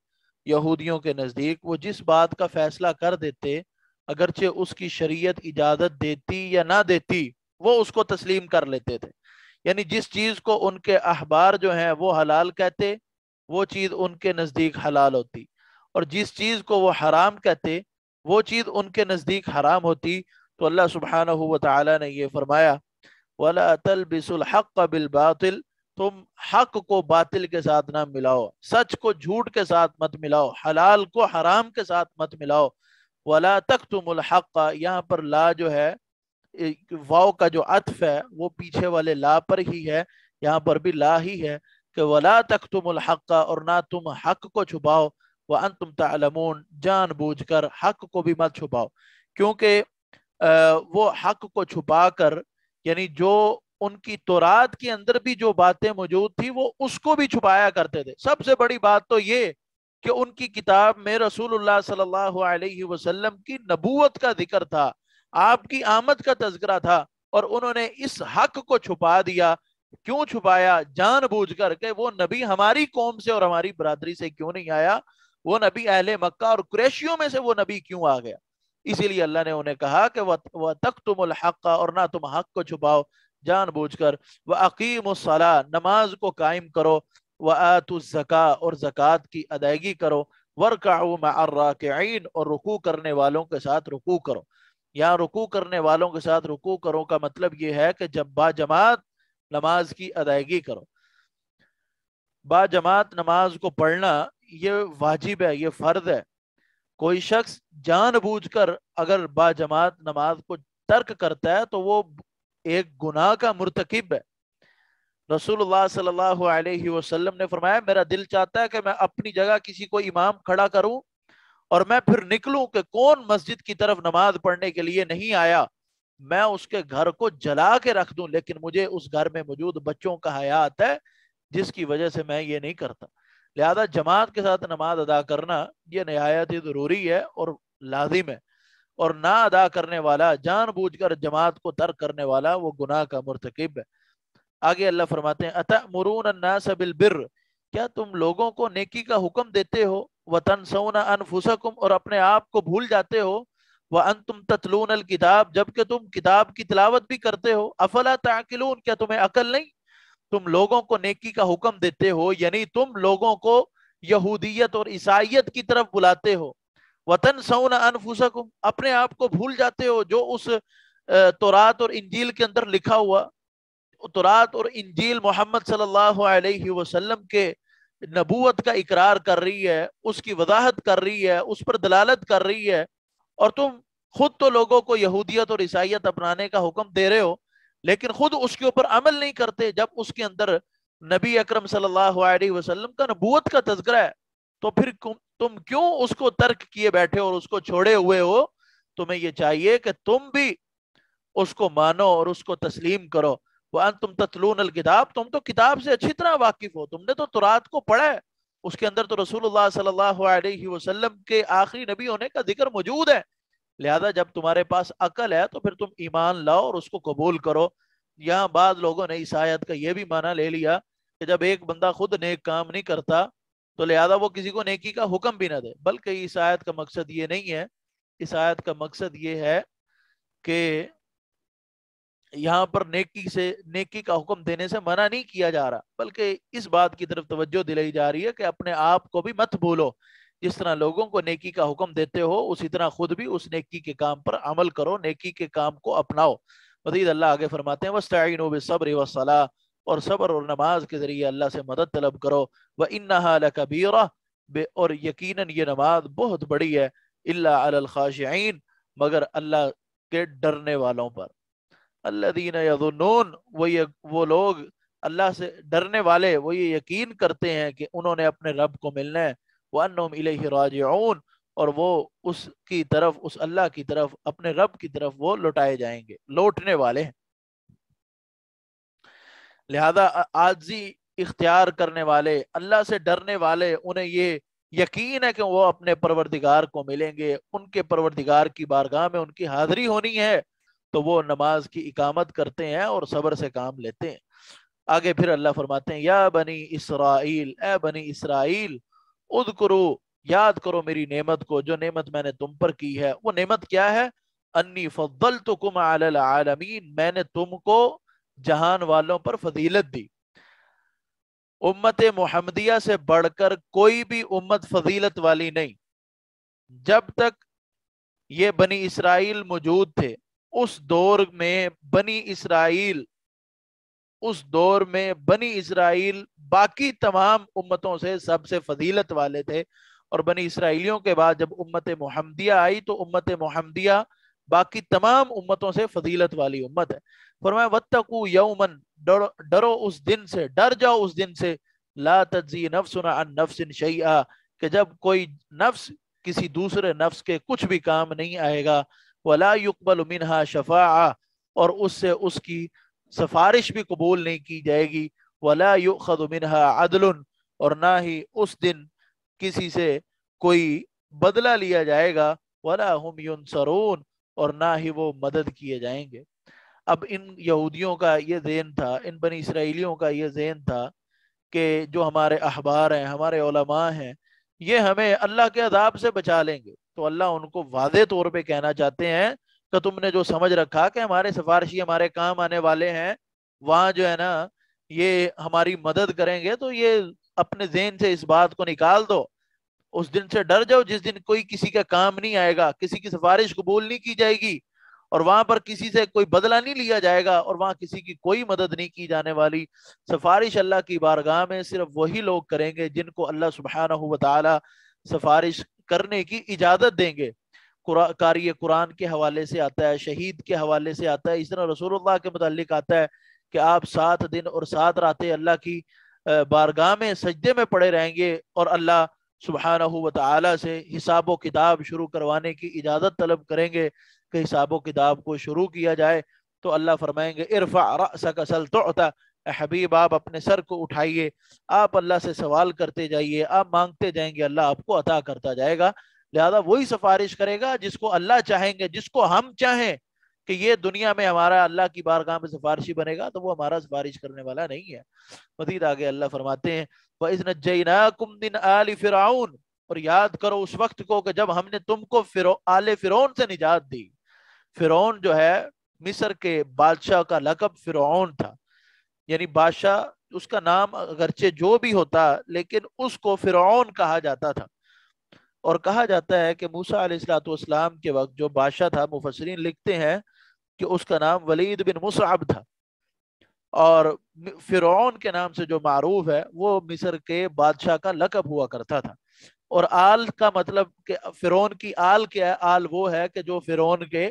یہودیوں کے نزدیک، وہ جس بات کا فیصلہ کر دیتے اگرچہ اس کی شریعت اجازت دیتی یا نہ دیتی، وہ اس کو تسلیم کر لیتے تھے۔ یعنی جس چیز کو ان کے احبار جو ہیں وہ حلال کہتے، وہ چیز ان کے نزدیک حلال ہوتی، اور جس چیز کو وہ حرام کہتے وہ چیز ان کے نزدیک حرام ہوتی۔ تو اللہ سبحانہ و تعالی نے یہ فرمایا وَلَا تَلْبِسُوا الْحَقَّ بِالْبَاطِلِ، تم حق کو باطل کے ساتھ نہ ملاؤ، سچ کو جھوٹ کے ساتھ مت ملاؤ، حلال کو حرام کے ساتھ مت ملاؤ۔ وَلَا تَكْتُمُوا الْحَقَّ، یہاں پر لا جو ہے واو کا جو عطف ہے وہ پیچھے والے لا پر ہی ہے، یہاں پر بھی لا ہی ہے کہ وَلَا تَكْتُمُوا الْحَقَّ، اور نہ تم حق کو چھپاؤ، وَأَنْتُمْ تَعْلَمُونَ، جان بوجھ کر حق کو بھی مت چھپاؤ، کیونکہ وہ حق کو چھپا کر، یعنی جو ان کی تورات کے اندر بھی جو باتیں موجود تھی وہ اس کو بھی چھپایا کرتے تھے۔ سب سے بڑی بات تو یہ کہ ان کی کتاب میں رسول اللہ صلی اللہ علیہ وسلم کی نبوت کا ذکر تھا، آپ کی آمد کا تذکرہ تھا، اور انہوں نے اس حق کو چھپا دیا۔ کیوں چھپایا؟ جان بوجھ کر کہ وہ نبی ہماری قوم سے اور ہماری برادری سے کیوں نہیں آیا، وہ نبی اہل مکہ اور قریشیوں میں سے وہ نبی کیوں آ گیا۔ اسی لیے اللہ نے انہیں کہا کہ وَتَكْتُمُوا الْحَقَّ، اور نہ تم حق کو چھپاؤ جان بوجھ کر۔ وَأَقِيمُوا الصَّلَاةَ، نماز کو قائم کرو۔ وَآتُوا الزَّكَاةَ، اور زکوٰۃ کی ادائیگی کرو۔ وَارْكَعُوا مَعَ الرَّاكِعِينَ، اور رکوع کرنے والوں کے ساتھ رکوع کرو۔ یہاں رکوع کرنے والوں کے ساتھ رکوع کرو کا مطلب یہ ہے کہ جب با جماعت نماز کی ادائیگی کرو۔ با جماعت نماز کو پڑھنا یہ واجب ہے، یہ فرض ہے۔ کوئی شخص جان بوجھ کر اگر با جماعت نماز کو ترک کرتا ہے تو وہ ایک گناہ کا مرتکب ہے۔ رسول اللہ صلی اللہ علیہ وسلم نے فرمایا میرا دل چاہتا ہے کہ میں اپنی جگہ کسی کو امام کھڑا کروں اور میں پھر نکلوں کہ کون مسجد کی طرف نماز پڑھنے کے لیے نہیں آیا، میں اس کے گھر کو جلا کے رکھ دوں، لیکن مجھے اس گھر میں موجود بچوں کا حیا آتا ہے جس کی وجہ سے میں یہ نہیں کرتا۔ لہذا جماعت کے ساتھ نماز ادا کرنا یہ نہایت ہی ضروری ہے اور لازم ہے، اور نہ ادا کرنے والا، جان بوجھ کر جماعت کو ترک کرنے والا، وہ گناہ کا مرتکب ہے۔ آگے اللہ فرماتے ہیں اتأمرون الناس بالبر، کیا تم لوگوں کو نیکی کا حکم دیتے ہو، وتنسون انفسکم، اور اپنے آپ کو بھول جاتے ہو، وانتم تتلون الکتاب، جبکہ تم کتاب کی تلاوت بھی کرتے ہو، افلا تعقلون، کیا تمہیں عقل نہیں؟ تم لوگوں کو نیکی کا حکم دیتے ہو، یعنی تم لوگوں کو یہودیت اور عیسائیت کی طرف بلاتے ہو، وتنسون انفسکم، اپنے آپ کو بھول جاتے ہو جو اس تورات اور انجیل کے اندر لکھا ہوا۔ تورات اور انجیل محمد صلی اللہ علیہ وسلم کے نبوت کا اقرار کر رہی ہے، اس کی وضاحت کر رہی ہے، اس پر دلالت کر رہی ہے، اور تم خود تو لوگوں کو یہودیت اور عیسائیت اپنانے کا حکم دے رہے ہو لیکن خود اس کے اوپر عمل نہیں کرتے۔ جب اس کے اندر نبی اکرم صلی اللہ علیہ وسلم کا نبوت کا تذکرہ ہے تو پھر تم کیوں اس کو ترک کیے بیٹھے اور اس کو چھوڑے ہوئے ہو؟ تمہیں یہ چاہیے کہ تم بھی اس کو مانو اور اس کو تسلیم کرو۔ وَأَنْتُمْ تَتْلُونَ الْكِتَابَ، تم تو کتاب سے اچھی طرح واقف ہو، تم نے تو تورات کو پڑھا ہے، اس کے اندر تو رسول اللہ صلی اللہ علیہ وسلم کے آخری نبی ہونے کا ذکر موجود ہے. لہذا جب تمہارے پاس عقل ہے تو پھر تم ایمان لاؤ اور اس کو قبول کرو. یہاں بعض لوگوں نے اس آیت کا یہ بھی معنی لے لیا کہ جب ایک بندہ خود نیک کام نہیں کرتا تو لہذا وہ کسی کو نیکی کا حکم بھی نہ دے. بلکہ اس آیت کا مقصد یہ نہیں ہے. اس آیت کا مقصد یہ ہے کہ یہاں پر نیکی کا حکم دینے سے منع نہیں کیا جا رہا، بلکہ اس بات کی طرف توجہ دلائی جا رہی ہے کہ اپنے آپ کو بھی مت بھولو. جس طرح لوگوں کو نیکی کا حکم دیتے ہو اسی طرح خود بھی اس نیکی کے کام پر عمل کرو، نیکی کے کام کو اپناؤ. مزید اللہ آگے فرماتے ہیں وَاسْتَعِينُوا بِالصَّبْرِ وَالصَّلَاةِ، اور صبر اور نماز کے ذریعے اللہ سے مدد طلب کرو. وَإِنَّهَا لَكَبِيرَةٌ، اور یقیناً یہ نماز بہت بڑی ہے. إِلَّا عَلَى الْخَاشِعِينَ، مگر اللہ کے ڈرنے والوں پر. الذین یظنون، وہ لوگ اللہ سے ڈرنے والے وہ یہ یقین کرتے ہیں کہ انہوں نے اپنے رب کو ملنا ہے. وانہم الیہ راجعون، اور وہ اس کی طرف، اس اللہ کی طرف، اپنے رب کی طرف وہ لوٹائے جائیں گے، لوٹنے والے ہیں. لہذا عاجزی اختیار کرنے والے، اللہ سے ڈرنے والے، انہیں یہ یقین ہے کہ وہ اپنے پروردگار کو ملیں گے، ان کے پروردگار کی بارگاہ میں ان کی حاضری ہونی ہے، تو وہ نماز کی اقامت کرتے ہیں اور صبر سے کام لیتے ہیں. آگے پھر اللہ فرماتے ہیں یا بنی اسرائیل، اے بنی اسرائیل، اذکرو، یاد کرو میری نعمت کو، جو نعمت میں نے تم پر کی ہے. وہ نعمت کیا ہے؟ انی فضلتکم علی العالمین، میں نے تم کو جہان والوں پر فضیلت دی. امت محمدیہ سے بڑھ کر کوئی بھی امت فضیلت والی نہیں. جب تک یہ بنی اسرائیل موجود تھے، اس دور میں بنی اسرائیل باقی تمام امتوں سے سب سے فضیلت والے تھے. اور بنی اسرائیلیوں کے بعد جب امت محمدیہ آئی تو امت محمدیہ باقی تمام امتوں سے فضیلت والی امت ہے. فرمایا واتقوا یوما، ڈرو اس دن سے، ڈر جاؤ اس دن سے، لا تجزی نفس عن نفس شیئا، کہ جب کوئی نفس کسی دوسرے نفس کے کچھ بھی کام نہیں آئے گا. ولا يقبل منها شفاعہ، اور اس سے اس کی سفارش بھی قبول نہیں کی جائے گی. ولا يؤخذ منها عدل، اور نہ ہی اس دن کسی سے کوئی بدلہ لیا جائے گا. ولا هم ينصرون، اور نہ ہی وہ مدد کیے جائیں گے. اب ان یہودیوں کا یہ ذہن تھا، ان بنی اسرائیلیوں کا یہ ذہن تھا کہ جو ہمارے احبار ہیں، ہمارے علماء ہیں، یہ ہمیں اللہ کے عذاب سے بچا لیں گے. تو اللہ ان کو واضح طور پہ کہنا چاہتے ہیں کہ تم نے جو سمجھ رکھا کہ ہمارے سفارشی ہمارے کام آنے والے ہیں، وہاں جو ہے نا یہ ہماری مدد کریں گے، تو یہ اپنے ذہن سے اس بات کو نکال دو. اس دن سے ڈر جاؤ جس دن کوئی کسی کا کام نہیں آئے گا، کسی کی سفارش قبول نہیں کی جائے گی، اور وہاں پر کسی سے کوئی بدلہ نہیں لیا جائے گا، اور وہاں کسی کی کوئی مدد نہیں کی جانے والی. سفارش اللہ کی بارگاہ میں صرف وہی لوگ کریں گے جن کو اللہ سبحانہ و تعالی سفارش کرنے کی اجازت دیں گے. قاری قرآن کے حوالے سے آتا ہے، شہید کے حوالے سے آتا ہے، اس طرح رسول اللہ کے متعلق آتا ہے کہ آپ 7 دن اور 7 راتیں اللہ کی بارگاہ میں سجدے میں پڑے رہیں گے، اور اللہ سبحانہ و تعالی سے حساب و کتاب شروع کروانے کی اجازت طلب کریں گے کہ حساب و کتاب کو شروع کیا جائے. تو اللہ فرمائیں گے ارفع رأسک سل تعطا، اے حبیب آپ اپنے سر کو اٹھائیے، آپ اللہ سے سوال کرتے جائیے، آپ مانگتے جائیں گے، اللہ آپ کو عطا کرتا جائے گا. لہذا وہی سفارش کرے گا جس کو اللہ چاہیں گے. جس کو ہم چاہیں کہ یہ دنیا میں ہمارا اللہ کی بارگاہ میں سفارشی بنے گا، تو وہ ہمارا سفارش کرنے والا نہیں ہے. مزید آگے اللہ فرماتے ہیں وَإِذْ نَجَّيْنَاكُمْ مِنْ آلِ فِرْعَوْنَ، اور یاد کرو اس وقت کو کہ جب ہم نے تم کو آل فرعون سے نجات دی. فرعون جو ہے مصر کے بادشاہ کا لقب فرعون تھا، یعنی بادشاہ، اس کا نام اگرچہ جو بھی ہوتا لیکن اس کو فرعون کہا جاتا تھا. اور کہا جاتا ہے کہ موسیٰ علیہ السلام کے وقت جو بادشاہ تھا، مفسرین لکھتے ہیں کہ اس کا نام ولید بن مصعب تھا، اور فرعون کے نام سے جو معروف ہے وہ مصر کے بادشاہ کا لقب ہوا کرتا تھا. اور آل کا مطلب کہ فرعون کی آل کیا ہے؟ آل وہ ہے کہ جو فرعون کے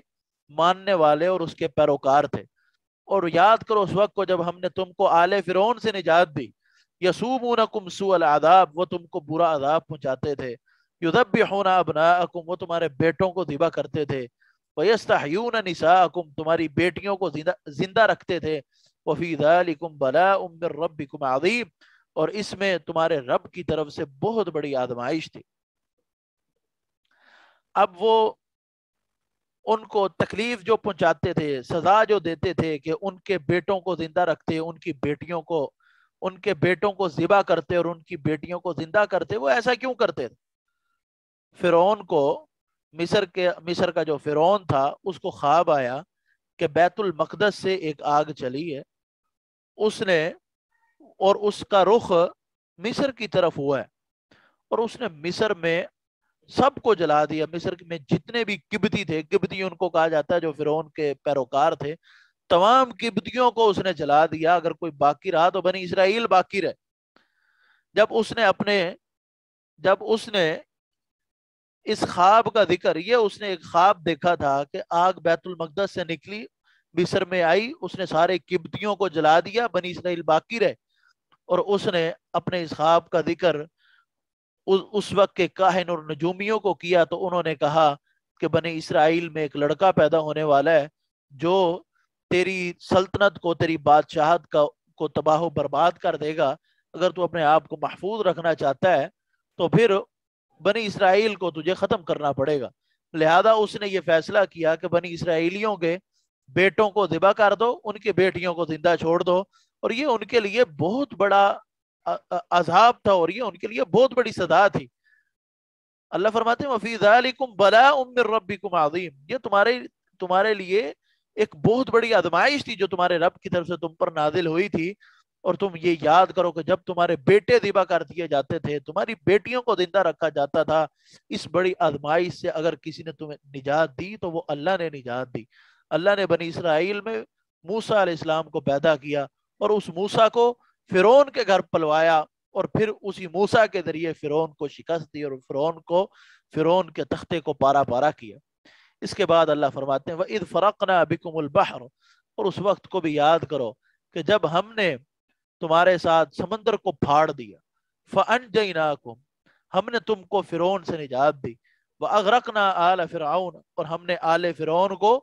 ماننے والے اور اس کے پیروکار تھے. اور یاد کرو اس وقت کو جب ہم نے تم کو آل فرعون سے نجات دی. یسومونکم سوء العذاب، وہ تم کو برا عذاب پہنچاتے تھے. یذبحون ابناءکم، وہ تمہارے بیٹوں کو ذبح کرتے تھے. ویستحیون نساءکم، تمہاری بیٹیوں کو زندہ رکھتے تھے. وفی ذلکم بلاء من ربکم عظیم، اور اس میں تمہارے رب کی طرف سے بہت بڑی آزمائش تھی۔ اب وہ ان کو تکلیف جو پہنچاتے تھے، سزا جو دیتے تھے کہ ان کے بیٹوں کو زندہ رکھتے، ان کے بیٹوں کو ذبح کرتے اور ان کی بیٹیوں کو زندہ کرتے، وہ ایسا کیوں کرتے تھے؟ فرعون کو، مصر کا جو فرعون تھا، اس کو خواب آیا کہ بیت المقدس سے ایک آگ چلی ہے، اس نے، اور اس کا رخ مصر کی طرف ہوا ہے، اور اس نے مصر میں سب کو جلا دیا۔ مصر میں جتنے بھی قبطی تھے، قبطی ان کو کہا جاتا ہے جو فرعون کے پیروکار تھے، تمام قبطیوں کو اس نے جلا دیا، اگر کوئی باقی رہا تو بنی اسرائیل باقی رہے۔ جب اس نے اس خواب کا ذکر، یہ اس نے ایک خواب دیکھا تھا کہ آگ بیت المقدس سے نکلی، مصر میں آئی، اس نے سارے قبطیوں کو جلا دیا، بنی اسرائیل باقی رہے۔ اور اس نے اپنے اس خواب کا ذکر اس وقت کے کاہن اور نجومیوں کو کیا، تو انہوں نے کہا کہ بنی اسرائیل میں ایک لڑکا پیدا ہونے والا ہے جو تیری سلطنت کو، تیری بادشاہت کو تباہ و برباد کر دے گا۔ اگر تو اپنے آپ کو محفوظ رکھنا چاہتا ہے تو پھر بنی اسرائیل کو تجھے ختم کرنا پڑے گا۔ لہذا اس نے یہ فیصلہ کیا کہ بنی اسرائیلیوں کے بیٹوں کو ذبح کر دو، ان کی بیٹیوں کو زندہ چھوڑ دو، اور یہ ان کے لیے بہت بڑا عذاب تھا، اور یہ ان کے لیے بہت بڑی سزا تھی۔ اللہ فرماتے ہیں وَفِي ذَلِكُمْ بَلَاءٌ مِّن رَبِّكُمْ عَظِيمٌ، یہ تمہارے لیے ایک بہت بڑی آزمائش تھی جو تمہارے رب کی طرف سے تم پر نازل ہوئی تھی۔ اور تم یہ یاد کرو کہ جب تمہارے بیٹے ذبح کر دیے جاتے تھے، تمہاری بیٹیوں کو زندہ رکھا جاتا تھا، اس بڑی آزمائش سے اگر کسی نے تمہیں نجات دی تو وہ اللہ نے نجات دی۔ اللہ نے بنی اسرائیل میں موسیٰ علیہ السلام کو پیدا کیا، اور اس موسیٰ کو فرعون کے گھر پلوایا، اور پھر اسی موسیٰ کے ذریعے فرعون کو شکست دی، اور فرعون کے تختے کو پارا پارا کیا۔ اس کے بعد اللہ فرماتے ہیں وَإِذْ فَرَقْنَا بِكُمُ الْبَحْرَ، اور اس وقت کو بھی یاد کرو کہ جب ہم نے تمہارے ساتھ سمندر کو پھاڑ دیا، فَأَنْجَيْنَاكُمْ، ہم نے تم کو فرعون سے نجات دی، وَأَغْرَقْنَا آلَ فِرْعَوْنَ، اور ہم نے آل فرعون کو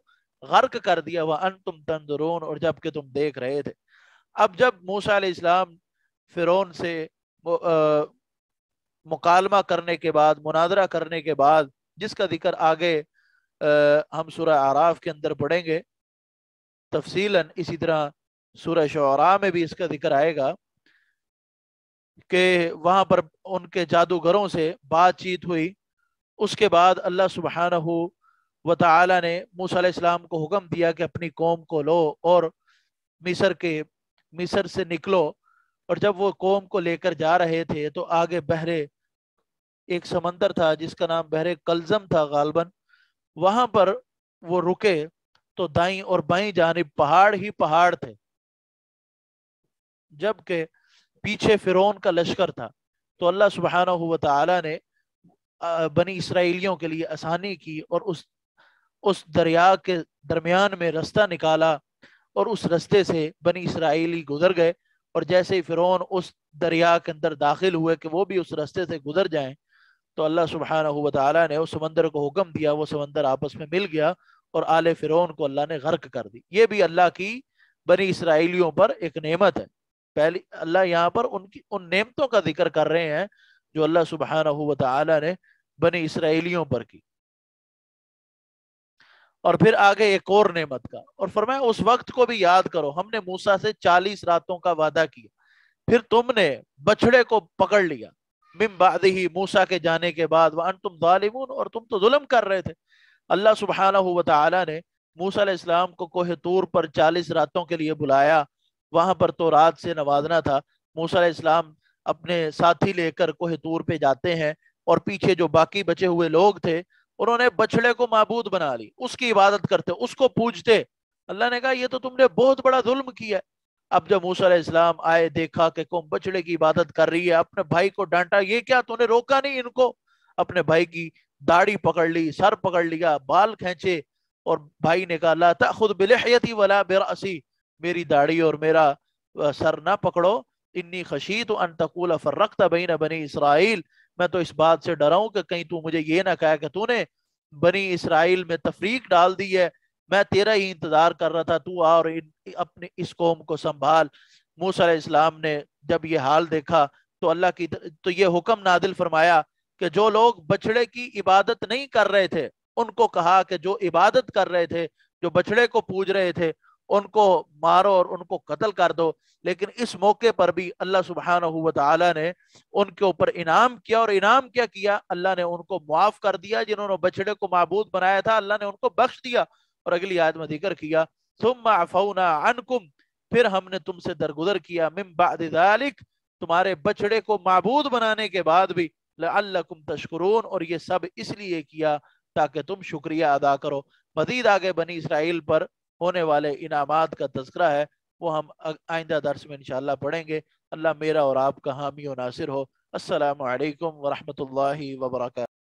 غرق کر دیا، وَأَنْتُمْ تَنْظُرُونَ، اور جب کہ تم دیکھ رہے تھے۔ اب جب موسیٰ علیہ السلام فرعون سے مکالمہ کرنے کے بعد، مناظرہ کرنے کے بعد، جس کا ذکر آگے ہم سورہ اعراف کے اندر پڑھیں گے تفصیلاً، اسی طرح سورہ شعراء میں بھی اس کا ذکر آئے گا کہ وہاں پر ان کے جادوگروں سے بات چیت ہوئی۔ اس کے بعد اللہ سبحانہ و تعالی نے موسیٰ علیہ السلام کو حکم دیا کہ اپنی قوم کو لو اور مصر سے نکلو۔ اور جب وہ قوم کو لے کر جا رہے تھے تو آگے ایک سمندر تھا جس کا نام بحر کلزم تھا غالباً، وہاں پر وہ رکے تو دائیں اور بائیں جانب پہاڑ ہی پہاڑ تھے، جبکہ پیچھے فرعون کا لشکر تھا۔ تو اللہ سبحانہ و تعالی نے بنی اسرائیلیوں کے لیے آسانی کی، اور اس دریا کے درمیان میں رستہ نکالا، اور اس رستے سے بنی اسرائیلی گزر گئے۔ اور جیسے ہی فرعون اس دریا کے اندر داخل ہوئے کہ وہ بھی اس رستے سے گزر جائیں، تو اللہ سبحانہ و تعالی نے اس سمندر کو حکم دیا، وہ سمندر آپس میں مل گیا، اور آل فرعون کو اللہ نے غرق کر دی۔ یہ بھی اللہ کی بنی اسرائیلیوں پر ایک نعمت ہے۔ پہلی اللہ یہاں پر ان نعمتوں کا ذکر کر رہے ہیں جو اللہ سبحانہ و تعالی نے بنی اسرائیلیوں پر کی۔ اور پھر آگے ایک اور نعمت کا، اور فرمایا اس وقت کو بھی یاد کرو، ہم نے موسیٰ سے 40 راتوں کا وعدہ کیا، پھر تم نے بچڑے کو پکڑ لیا، من بعدہ، موسیٰ کے جانے کے بعد، وانتم ظالمون، اور تم تو ظلم کر رہے تھے۔ اللہ سبحانہ و تعالی نے موسیٰ علیہ السلام کو کوہ طور پر 40 راتوں کے لیے بلایا، وہاں پر تو رات سے نوازنا تھا۔ موسیٰ علیہ السلام اپنے ساتھی لے کر کوہ طور پہ جاتے ہیں، اور پیچھے جو باقی بچے ہوئے لوگ تھے انہوں نے بچڑے کو معبود بنا لی، اس کی عبادت کرتے، اس کو پوجتے۔ اللہ نے کہا یہ تو تم نے بہت بڑا ظلم کیا۔ اب جب موسیٰ علیہ السلام آئے، دیکھا کہ قوم بچڑے کی عبادت کر رہی ہے، اپنے بھائی کو ڈانٹا، یہ کیا تو نے روکا نہیں ان کو؟ اپنے بھائی کی داڑھی پکڑ لی، سر پکڑ لیا، بال کھینچے، اور بھائی نے کہا لا تأخذ بلحیتی ولا برأسی، میری داڑھی اور میرا سر نہ پکڑو، انی خشیت ان تقول فرقت بین بنی اسرائیل، میں تو اس بات سے ڈرا ہوں کہ کہیں تو مجھے یہ نہ کہا کہ تو نے بنی اسرائیل میں تفریق ڈال دی ہے، میں تیرا ہی انتظار کر رہا تھا، تو آ اور اپنی اس قوم کو سنبھال۔ موسیٰ علیہ السلام نے جب یہ حال دیکھا تو اللہ کی تو یہ حکم نادل فرمایا کہ جو لوگ بچڑے کی عبادت نہیں کر رہے تھے ان کو کہا کہ جو عبادت کر رہے تھے، جو بچڑے کو پوج رہے تھے، ان کو مارو اور ان کو قتل کر دو۔ لیکن اس موقع پر بھی اللہ سبحانہ و تعالی نے ان کے اوپر انعام کیا، اور انعام کیا کیا؟ اللہ نے ان کو معاف کر دیا۔ جنہوں نے بچڑے کو معبود بنایا تھا اللہ نے ان کو بخش دیا۔ اور اگلی آیت میں ذکر کیا ثم عفونا عنکم، پھر ہم نے تم سے درگزر کیا، من بعد ذالک، تمہارے بچڑے کو معبود بنانے کے بعد بھی، لعلکم تشکرون، اور یہ سب اس لیے کیا تاکہ تم شکریہ ادا کرو۔ مزید آگے بنی اسرائیل پر ہونے والے انعامات کا تذکرہ ہے، وہ ہم آئندہ درس میں انشاءاللہ پڑھیں گے۔ اللہ میرا اور آپ کا حامی و ناصر ہو۔ السلام علیکم ورحمۃ اللہ وبرکاتہ۔